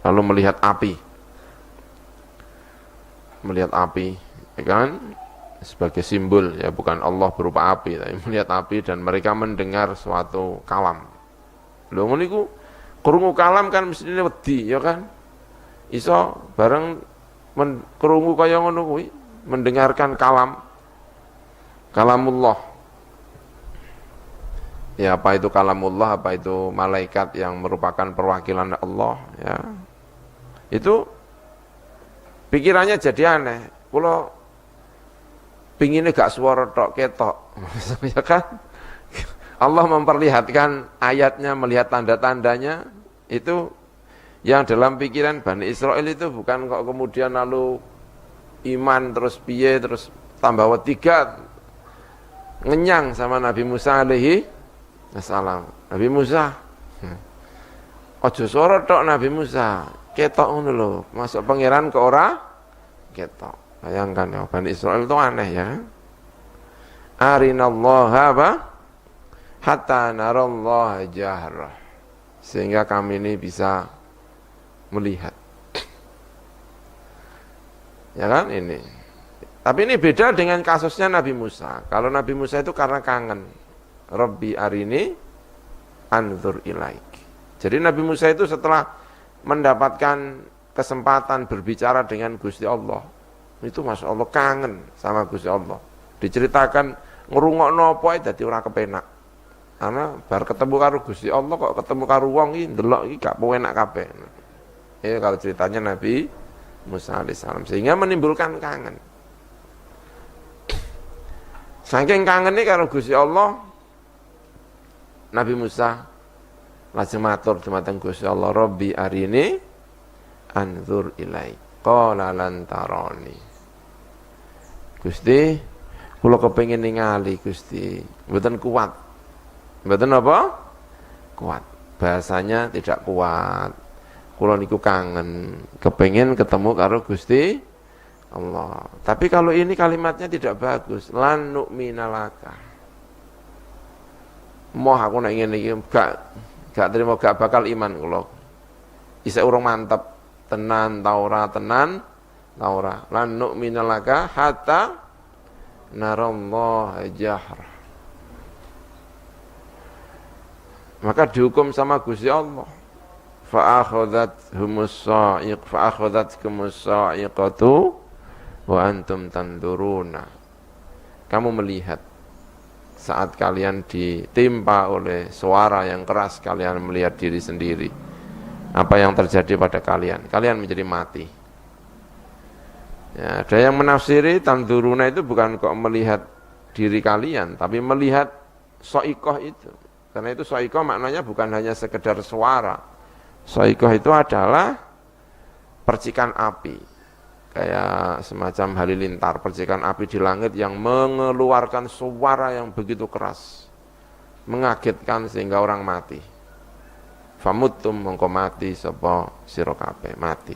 [SPEAKER 1] Lalu melihat api, ya kan, sebagai simbol ya, bukan Allah berupa api, tapi melihat api dan mereka mendengar suatu kalam. Lho ngono iku krungu kalam kan mestine wedi ya kan. Iso bareng krungu kaya ngono kuwi, mendengarkan kalamullah. Ya, apa itu kalamullah, apa itu malaikat yang merupakan perwakilan Allah ya. Itu pikirannya jadi aneh. Kula pingine gak suara tok ketok. Ya kan? Allah memperlihatkan ayatnya, melihat tanda-tandanya, itu yang dalam pikiran Bani Israel itu bukan kok kemudian lalu iman terus piye terus tambah wetiga ngenyang sama Nabi Musa alaihi salam. Nabi Musa ojo suara tok Nabi Musa, ketok ngono lho, masuk pangeran ke ora ketok. Bayangkan ya, Bani Israel itu aneh ya. Arinallaha apa? Hatta narallaha jahrah. Sehingga kami ini bisa melihat. Ya kan ini. Tapi ini beda dengan kasusnya Nabi Musa. Kalau Nabi Musa itu karena kangen. Rabbi arini anzur ilaik. Jadi Nabi Musa itu setelah mendapatkan kesempatan berbicara dengan Gusti Allah, itu Masya Allah kangen sama Gusti Allah. Diceritakan ngrungokno apa dadi ora kepenak. Karena bar ketemu karo Gusti Allah kok ketemu karo wong iki ndelok iki gak enak kabeh. Ya kalau ceritanya Nabi Musa alaihissalam, sehingga menimbulkan kangen. Saking kangennya karo Gusti Allah, Nabi Musa Lajeng matur dumateng Gusti Allah, Rabbi arini anzur ilaik. Qala lan tarani. Gusti, kula kepengin ningali Gusti, mboten kuat. Mboten apa? Kuat. Bahasanya tidak kuat. Kula niku kangen, kepengin ketemu karo Gusti Allah. Tapi kalau ini kalimatnya tidak bagus. Lan nu'mina laka. Moh aku nek ngene iki gak terima, gak bakal iman kula. Isih urung mantep tenan ta ora, tenan ta ora. Lan nu'mina laka hatta narallaha jahra. Maka dihukum sama Gusti Allah. Fa akhadhathumus sa'iqatu wa antum tanduruna. Kamu melihat saat kalian ditimpa oleh suara yang keras, kalian melihat diri sendiri. Apa yang terjadi pada kalian? Kalian menjadi mati. Ya, ada yang menafsiri tanduruna itu bukan kok melihat diri kalian, tapi melihat soikoh itu. Karena itu soikoh maknanya bukan hanya sekedar suara. Soikoh itu adalah percikan api. Kayak semacam halilintar, percikan api di langit yang mengeluarkan suara yang begitu keras, mengagetkan sehingga orang mati. Famuttum mongko mati sapa sira kabeh, mati.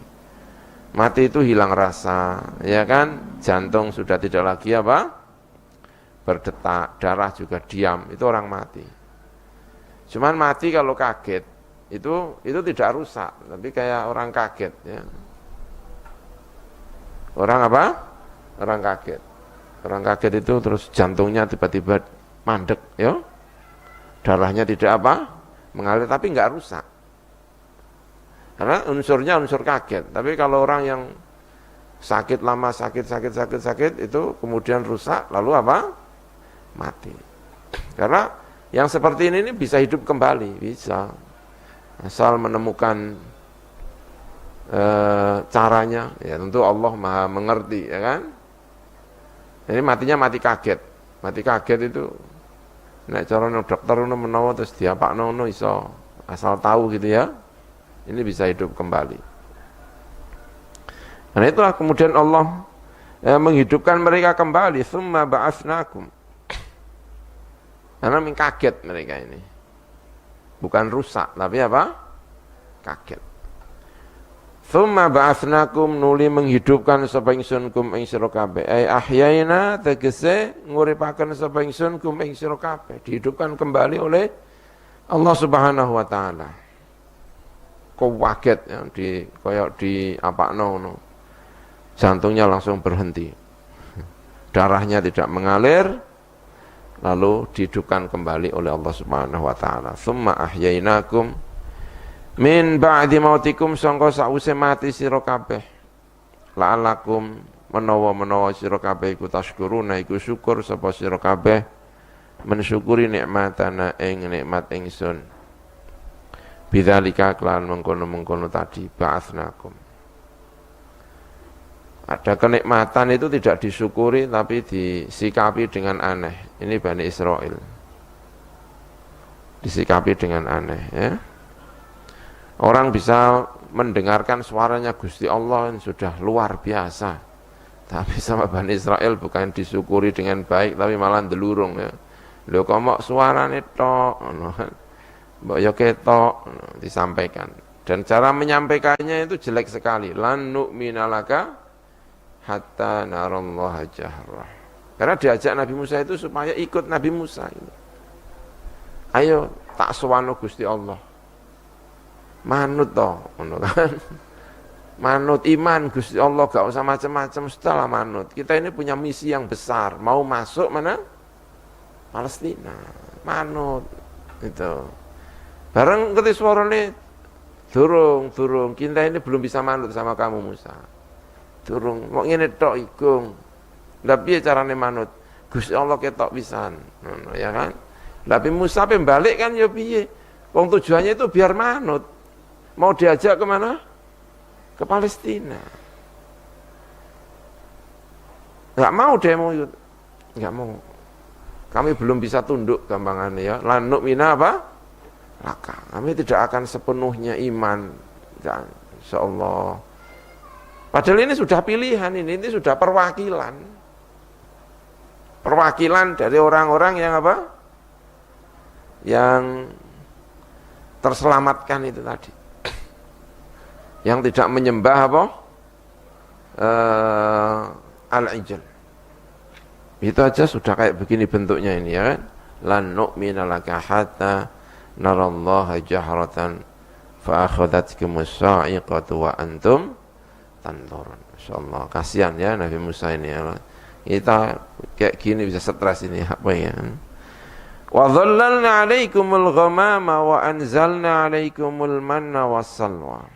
[SPEAKER 1] Mati itu hilang rasa, ya kan? Jantung sudah tidak lagi apa? Berdetak, darah juga diam, itu orang mati. Cuman mati kalau kaget, itu tidak rusak, tapi kayak orang kaget, ya. Orang apa? Orang kaget. Orang kaget itu terus jantungnya tiba-tiba mandek, ya. Darahnya tidak apa? Mengalir, tapi enggak rusak. Karena unsurnya unsur kaget. Tapi kalau orang yang sakit lama, sakit itu kemudian rusak, lalu apa? Mati. Karena yang seperti ini bisa hidup kembali, bisa. Asal menemukan caranya, ya tentu Allah Maha mengerti, ya kan? Ini matinya mati kaget. Mati kaget itu nek cara dokter ngono menawa terus diapakno ngono iso asal tahu gitu ya. Ini bisa hidup kembali. Karena itulah kemudian Allah menghidupkan mereka kembali, tsumma ba'atsnakum. Karena kaget mereka ini. Bukan rusak, tapi apa? Kaget. Tsumma ba'atsnakum, nuli menghidupkan sapa ingsun kum ing sira kabeh. Ai ahyaina tegese nguripaken sapa ingsun kum ing sira kabeh. Dihidupkan kembali oleh Allah Subhanahu wa taala. Kok kaget ya, koyok di apakno ngono. Jantungnya langsung berhenti. Darahnya tidak mengalir, lalu dihidupkan kembali oleh Allah Subhanahu wa taala. Tsumma ahyainakum min ba'di mautikum, sangka sause mati sira kabeh. La'alakum menawa sira kabeh iku tashkuruna, iku syukur sapa sira kabeh mensyukuri nikmatana ing nikmat ingsun. Bidzalika kelan mengkono-mengkono tadi ba'atsnakum. Ada kenikmatan itu tidak disyukuri tapi disikapi dengan aneh. Ini Bani Israel. Disikapi dengan aneh, ya. Orang bisa mendengarkan suaranya Gusti Allah yang sudah luar biasa. Tapi sama Bani Israel bukan disyukuri dengan baik, tapi malah ndelurung, ya. Lho kok mok suarane tok, ngono kan. Mbok yo ketok disampaikan. Dan cara menyampaikannya itu jelek sekali. Lan nu'mina laka hatta narallaha jahra. Karena diajak Nabi Musa itu supaya ikut Nabi Musa. Ayo tak sowano Gusti Allah. Manut toh, ngono kan. Manut iman Gusti Allah, gak usah macam-macam, setelah manut. Kita ini punya misi yang besar, mau masuk mana? Palestina. Manut itu. Bareng ketika suarane durung, kita ini belum bisa manut sama kamu Musa. Durung, mau ngene tok igung. Lah piye carane manut? Gusti Allah ketok pisan. Ngono ya kan? Lah Musa balik kan ya piye? Wong tujuannya itu biar manut. Mau diajak ke mana? Ke Palestina. Enggak mau demo itu. Enggak mau. Kami belum bisa tunduk gampangannya ya. Lanuk mina apa? laka. Kami tidak akan sepenuhnya iman. Ya, insyaallah. Padahal ini sudah pilihan, ini sudah perwakilan. Perwakilan dari orang-orang yang apa? Yang terselamatkan itu tadi. Yang tidak menyembah apa? Al-ijl. Itu aja sudah kayak begini bentuknya ini ya kan. Lan nu'mina laka hatta narallaha jahratan fa akhadhatkumus sa'iqatu wa antum tanzurun. Insyaallah kasihan ya Nabi Musa ini ya. Kita kayak gini bisa stres ini apa ya. Wa dhallalna 'alaikumul ghamama wa anzalna 'alaikumul manna wassalwa.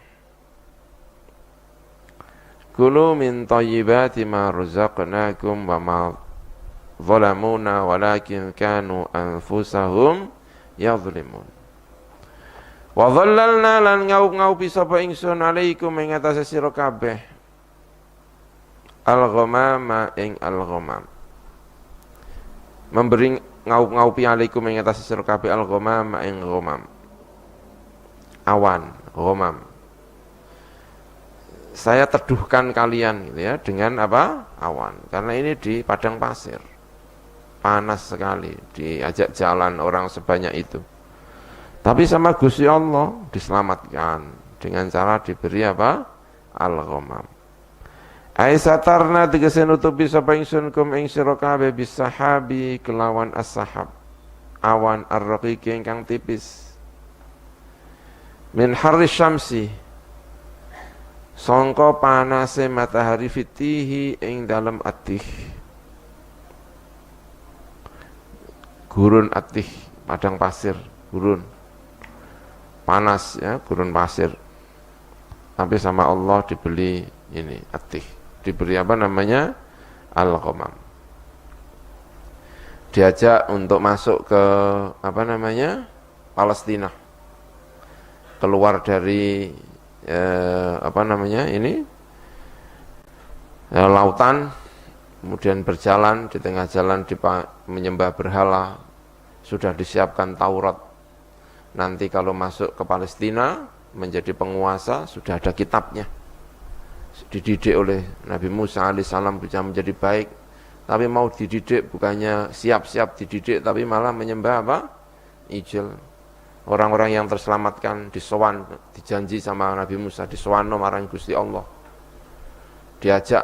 [SPEAKER 1] Kulu min thayyibati ma razaqnakum wa ma zalamuna walakin kanu anfusahum yadhlimun. Wa dhallalna lan ngau-ngaupi sapa ingsun alaikum ing atase sira kabeh al-ghamama ing al-ghamam. Memberi ngau-ngaupi alaikum ing atase sira kabeh al-ghamama ing ghamam. Awan, ghamam. Saya teduhkan kalian gitu ya dengan apa? Awan. Karena ini di padang pasir. Panas sekali, diajak jalan orang sebanyak itu. Tapi sama Gusti Allah diselamatkan dengan cara diberi apa? Al-ghamam. Aisatarna tegese nutupi sapa ingsun kum ing sira kabeh bisahabi kelawan as-sahab. Awan ar-raqiq ingkang tipis. Min harri syamsi. Sangka panase matahari fitihi ing dalam atih. Gurun atih, padang pasir, gurun. Panas ya, gurun pasir. Tapi sama Allah dibeli ini atih, diberi apa namanya al-ghamam. Diajak untuk masuk ke apa namanya Palestina, keluar dari apa namanya ini lautan, kemudian berjalan di tengah jalan menyembah berhala. Sudah disiapkan Taurat. Nanti kalau masuk ke Palestina menjadi penguasa sudah ada kitabnya. Dididik oleh Nabi Musa alaihissalam bisa menjadi baik. Tapi mau dididik bukannya siap-siap dididik tapi malah menyembah apa? Ijil. Orang-orang yang terselamatkan disowan, dijanji sama Nabi Musa disowano marang Gusti Allah. Diajak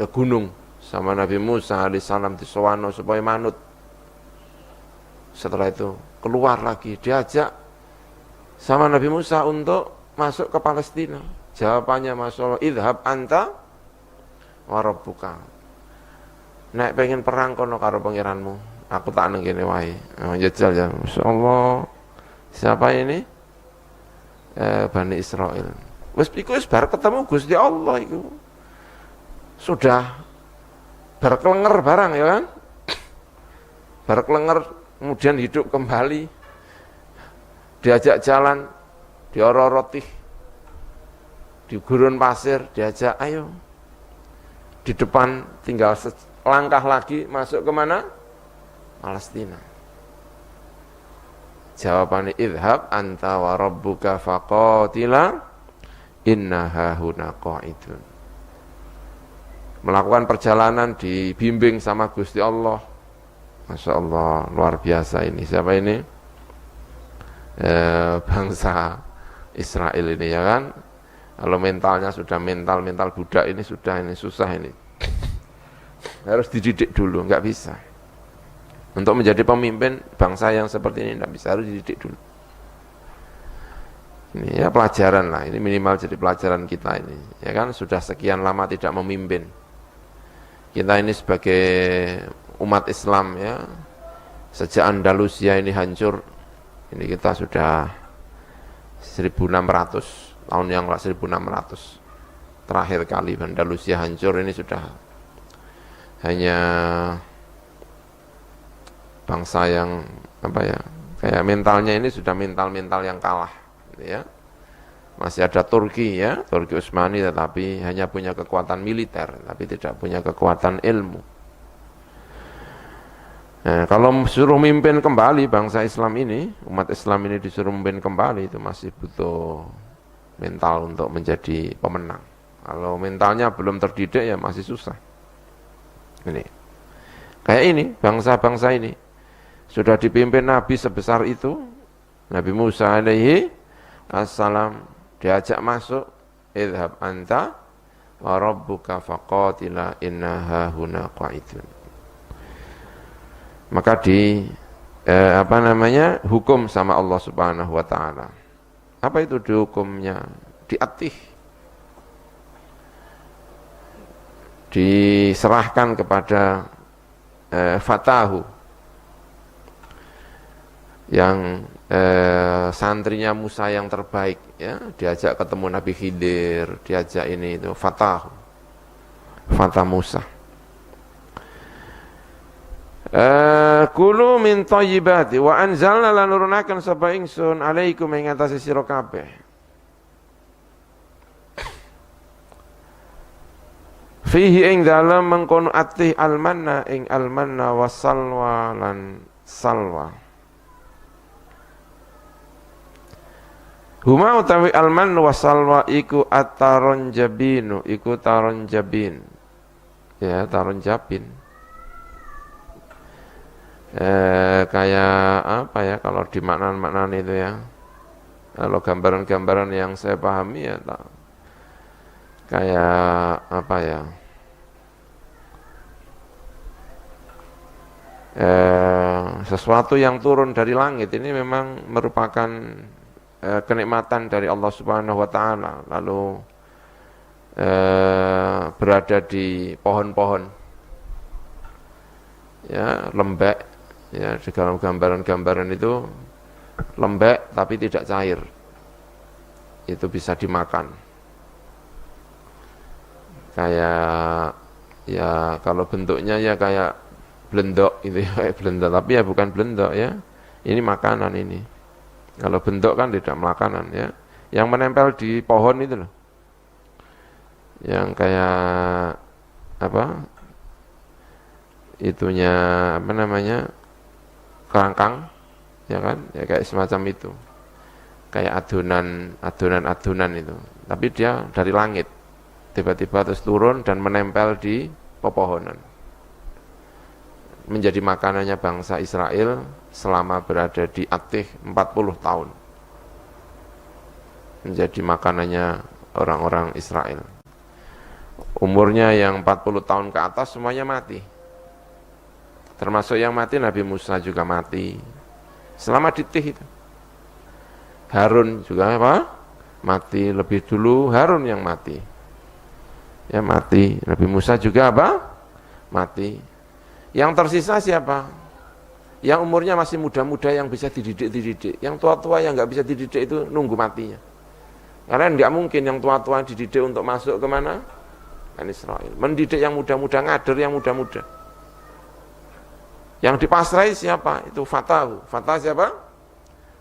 [SPEAKER 1] ke gunung sama Nabi Musa alaihissalam disowano supaya manut. Setelah itu keluar lagi, diajak sama Nabi Musa untuk masuk ke Palestina. Jawabannya masalah idhab anta wa rabbuka. Nek pengen perang kono karo pangeranmu, aku tak nang kene wae. Jajal ya, masyaallah. Siapa ini? Bani Israel. Wis iku wis bar ketemu Gusti Allah iku. Sudah berkelenger barang ya kan? Berkelenger kemudian hidup kembali, diajak jalan, diororotih, di gurun pasir, diajak ayo, di depan tinggal langkah lagi masuk ke mana? Palestina. Jawabannya idhab anta wa rabbuka faqatila inna hahuna qa'idun. Melakukan perjalanan dibimbing sama Gusti Allah. Masya Allah, luar biasa ini. Siapa ini? Bangsa Israel ini ya kan. Kalau mentalnya sudah mental budak ini sudah ini susah ini. Harus dididik dulu, nggak bisa. Untuk menjadi pemimpin bangsa yang seperti ini nggak bisa, harus dididik dulu. Ini ya pelajaran lah, ini minimal jadi pelajaran kita ini. Ya kan, sudah sekian lama tidak memimpin. Kita ini sebagai umat Islam ya, sejak Andalusia ini hancur, ini kita sudah 1600 tahun yang 1600 terakhir kali Andalusia hancur, ini sudah hanya bangsa yang apa ya, kayak mentalnya ini sudah mental yang kalah gitu ya. Masih ada Turki ya, Turki Utsmani, tetapi hanya punya kekuatan militer tapi tidak punya kekuatan ilmu. Nah, kalau suruh mimpin kembali bangsa Islam ini, umat Islam ini disuruh mimpin kembali, itu masih butuh mental untuk menjadi pemenang. Kalau mentalnya belum terdidik ya masih susah. Ini kayak ini, bangsa-bangsa ini sudah dipimpin Nabi sebesar itu, Nabi Musa alaihi assalam diajak masuk, idhab anta wa rabbuka faqatila inna hahuna qa'idun. Maka hukum sama Allah Subhanahu wa taala. Apa itu dihukumnya? Diatih. Diserahkan kepada fatahu yang santrinya Musa yang terbaik, ya, diajak ketemu Nabi Khidir, diajak ini itu fatahu. Fatah Musa. Kulu min thayyibati wa anzalna lan nurunaken sapa ingsun alaikum ing atase sira kabeh. Fihi ing dalem mengkono atih almanna ing almanna wasalwa lan salwa. Huma utawi alman wasalwa iku ataron jabinu, iku taron jabin. Ya, taron jabin. Kayak apa ya kalau di makna-makna itu ya, kalau gambaran-gambaran yang saya pahami ya kayak apa ya, sesuatu yang turun dari langit ini memang merupakan kenikmatan dari Allah Subhanahu wa taala, lalu berada di pohon-pohon ya, lembek. Ya, di dalam gambaran-gambaran itu lembek tapi tidak cair. Itu bisa dimakan. Kayak ya kalau bentuknya ya kayak blendok itu ya, kayak blendok, tapi ya bukan blendok ya. Ini makanan ini. Kalau bentuk kan tidak makanan ya. Yang menempel di pohon itu loh. Yang kayak apa? Itunya apa namanya? Kerangkang, ya kan, ya kayak semacam itu, kayak adonan itu, tapi dia dari langit, tiba-tiba terus turun dan menempel di pepohonan, menjadi makanannya bangsa Israel selama berada di Atih 40 tahun, menjadi makanannya orang-orang Israel. Umurnya yang 40 tahun ke atas semuanya mati. Termasuk yang mati Nabi Musa juga mati selama di Tih itu. Harun juga apa? Mati lebih dulu, Harun yang mati. Ya mati. Nabi Musa juga apa? Mati. Yang tersisa siapa? Yang umurnya masih muda-muda yang bisa dididik. Yang tua-tua yang nggak bisa dididik itu nunggu matinya. Karena nggak mungkin yang tua-tua dididik untuk masuk ke mana? Kan Israel. Mendidik yang muda-muda, ngader yang muda-muda. Yang dipasrai siapa? Itu fatahu. Fatah siapa?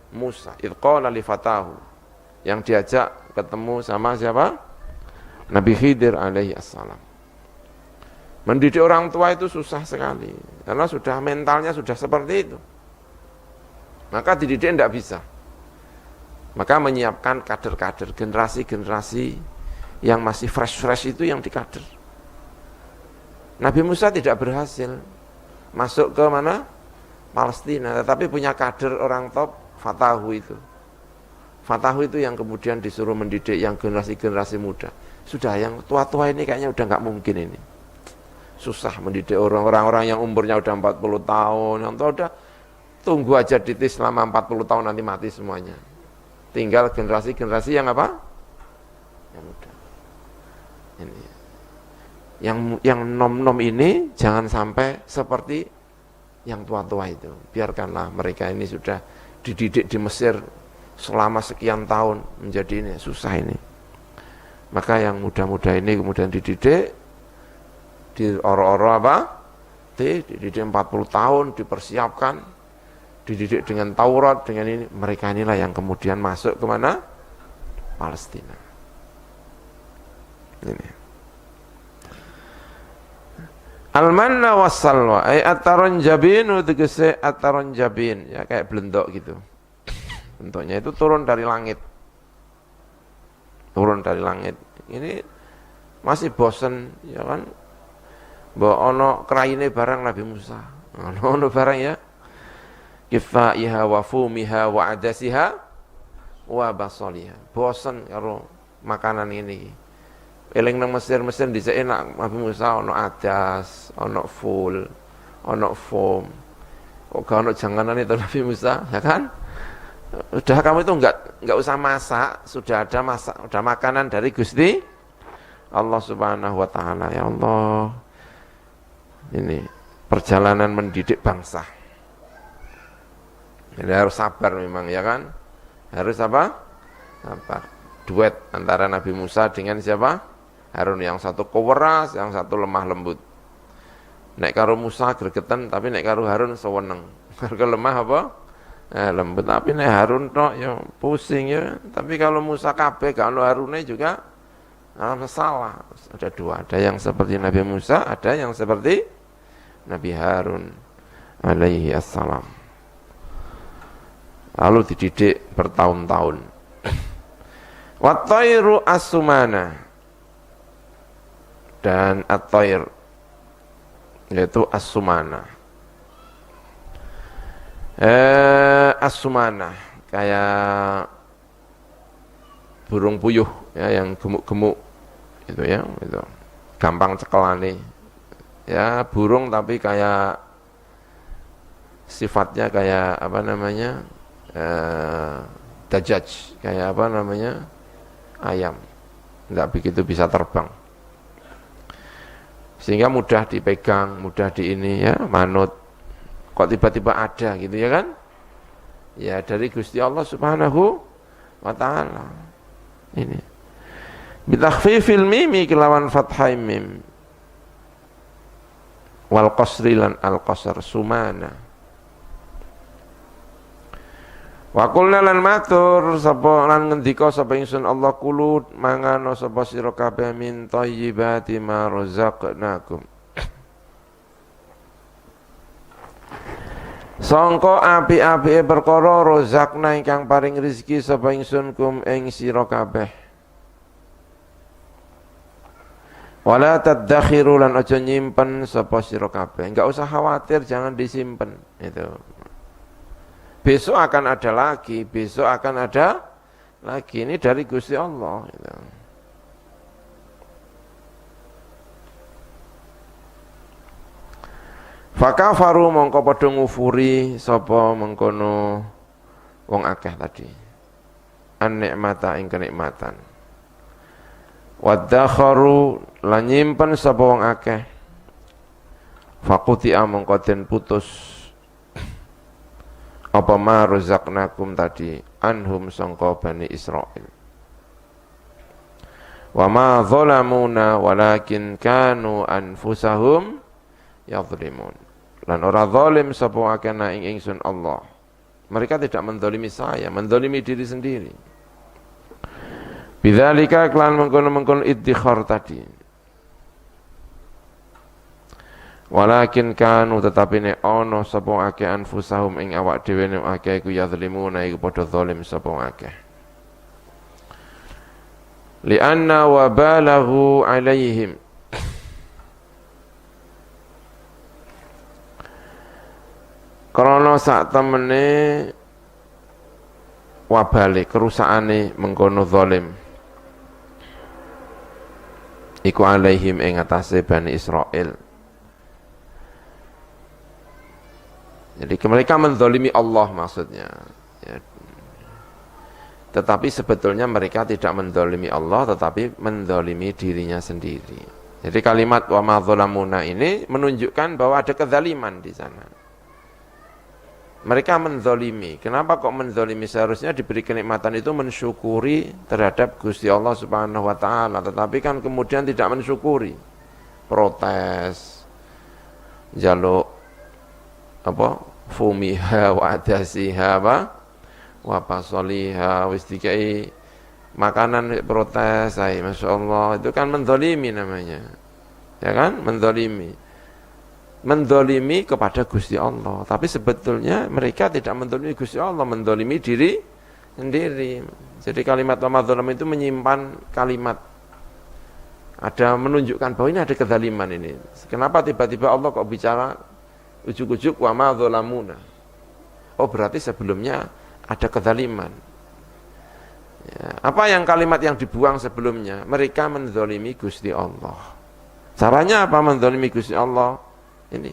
[SPEAKER 1] Musa. Idqala li fatahu. Yang diajak ketemu sama siapa? Nabi Khidir alaihi assalam. Mendidik orang tua itu susah sekali. Karena sudah mentalnya sudah seperti itu. Maka dididik tidak bisa. Maka menyiapkan kader-kader, generasi-generasi yang masih fresh-fresh itu yang dikader. Nabi Musa tidak berhasil masuk ke mana? Palestina, tetapi punya kader orang top, Fatahu itu. Fatahu itu yang kemudian disuruh mendidik yang generasi-generasi muda. Sudah yang tua-tua ini kayaknya udah nggak mungkin ini. Susah mendidik orang-orang yang umurnya udah 40 tahun, yang tua udah tunggu aja ditis selama 40 tahun nanti mati semuanya. Tinggal generasi-generasi yang apa? Yang muda. Ini. Yang nom-nom ini jangan sampai seperti yang tua-tua itu. Biarkanlah mereka ini sudah dididik di Mesir selama sekian tahun menjadi ini, susah ini. Maka yang muda-muda ini kemudian dididik di oro-oro apa? Dididik 40 tahun, dipersiapkan, dididik dengan Taurat, dengan ini. Mereka inilah yang kemudian masuk ke mana? Palestina. Ini. Al-manna was-salwa ay ataron jabin tegese ataron jabin, ya kayak belendok gitu. Bentuknya itu turun dari langit. Turun dari langit. Ini masih bosen, ya kan? Mbok ono kraine barang Nabi Musa. Ono barang ya. Kifaiha wa fumiha wa adasiha wa basaliha. Bosen karo makanan ini. Eling nang Mesir dhisik enak Nabi Musa ono adas, ono ful, ono foam. Kok gak ono janganan itu Nabi Musa, ya kan? Udah kamu itu enggak usah masak, sudah ada masak, udah makanan dari Gusti Allah Subhanahu wa taala. Ya Allah. Ini perjalanan mendidik bangsa. Jadi harus sabar memang, ya kan? Harus apa? Sabar. Duet antara Nabi Musa dengan siapa? Harun, yang satu keweras, yang satu lemah lembut. Nek karo Musa gregetan, tapi nek karo Harun seweneng. Karo lemah apa? Lembut. Tapi nek Harun tok ya pusing ya. Tapi kalau Musa kabeh gak ono Harune juga salah. Ada dua, ada yang seperti Nabi Musa, ada yang seperti Nabi Harun alaihi assalam. Lalu dididik bertahun-tahun. Wat-tayru as-sumana, dan at-tayr yaitu as-sumana. As-sumana kayak burung puyuh ya, yang gemuk-gemuk itu ya, itu gampang cekelane. Ya, burung tapi kayak sifatnya kayak apa namanya? Dajjaj, kayak apa namanya? Ayam. Enggak begitu bisa terbang. Sehingga mudah dipegang, mudah di ini ya, manut. Kok tiba-tiba ada gitu ya kan? Ya dari Gusti Allah Subhanahu wa taala. Ini. Bitakhfifil mimi kelawan fathai mim. Wal qasri lan al qasr sumana. Wa qulna lan matur sapa lan ngendika sapa ingsun Allah kulu mangano sapa sira kabeh min thayyibati ma razaqnakum. Sangka api-apike perkara rozakna ingkang paring rezeki sapa ingsun kum ing sira kabeh. Wala tadakhiru lan aja nyimpen sapa sira kabeh. Enggak usah khawatir, jangan disimpen itu. Besok akan ada lagi, besok akan ada lagi. Ini dari Gusti Allah gitu. Fakafaru mongko padha ngufuri sapa mengkono wong akeh tadi. An-nikmata ing kenikmatan. Wadakharu lan nyimpen sapa wong akeh. Faqutia mongko den putus apa ma razaqnakum tadi anhum sangka Bani Israil. Wa ma zalamuna walakin kanu anfusahum yadhlimun. Lan ora zalim sapa akeh ing ingsun Allah. Mereka tidak menzalimi saya, menzalimi diri sendiri. Bidzalika klan mengkono-mengkono iddikhar tadi. Walakin kanu tetapi nek ana sapa akeh anfusahum ing awak dhewe nek akeh iku yadhlimuna iku padha zalim sapa akeh. Li'anna wa balaghu alaihim. Karena sak temene wabale kerusakane mengkono zalim iku alaihim ing atase Bani Israil. Jadi mereka menzalimi Allah maksudnya ya. Tetapi sebetulnya mereka tidak menzalimi Allah, tetapi menzalimi dirinya sendiri. Jadi kalimat wa ma zalamuna ini menunjukkan bahwa ada kezaliman di sana. Mereka menzalimi. Kenapa kok menzalimi? Seharusnya diberi kenikmatan itu mensyukuri terhadap Gusti Allah Subhanahu wa taala, tetapi kan kemudian tidak mensyukuri. Protes. Jaluk apa? Fumiha wa adasiha wa pasoliha wis dikai makanan protes, masya Allah, itu kan menzalimi namanya, ya kan, menzalimi. mendolimi kepada Gusti Allah. Tapi sebetulnya mereka tidak mendolimi Gusti Allah, mendolimi diri sendiri. Jadi kalimat wa ma dzalamu itu menyimpan kalimat, ada menunjukkan bahwa ini ada kezaliman ini. Kenapa tiba-tiba Allah kok bicara ujuk-ujuk wa ma dzalamuna? Oh berarti sebelumnya ada kezaliman. Ya, apa yang kalimat yang dibuang sebelumnya? Mereka menzalimi Gusti Allah. Caranya apa menzalimi Gusti Allah? Ini.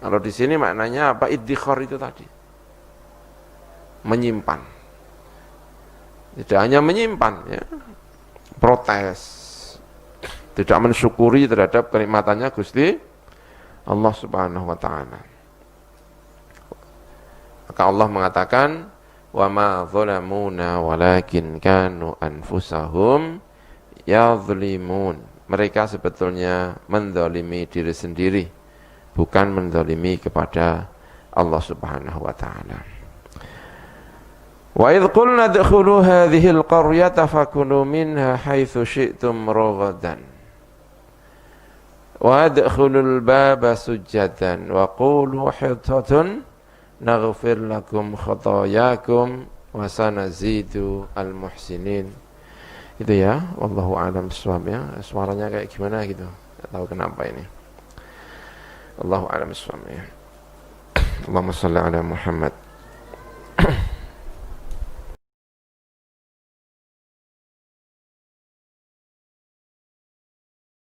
[SPEAKER 1] Kalau di sini maknanya apa? Iddikhar itu tadi. Menyimpan. Tidak hanya menyimpan, ya. Protes. Tidak mensyukuri terhadap kenikmatannya Gusti Allah Subhanahu wa taala. Maka Allah mengatakan wa ma zalamuna walakin kanu anfusahum yadhlimun. Mereka sebetulnya menzalimi diri sendiri, bukan menzalimi kepada Allah Subhanahu wa taala. Wa idh qulna adkhulu hadhihi alqaryata fakulu minha haitsu syi'tum ragadan wa adkhulul baba sujadan wa qulu hitatun naghfir lakum khatayakum wa sanazidu al-muhsinin. Itu ya, wallahu a'lam bishawab ya. Suaranya kayak gimana gitu. Enggak tahu kenapa ini. Wallahu a'lam bishawab ya. Allahumma shalli ala Muhammad.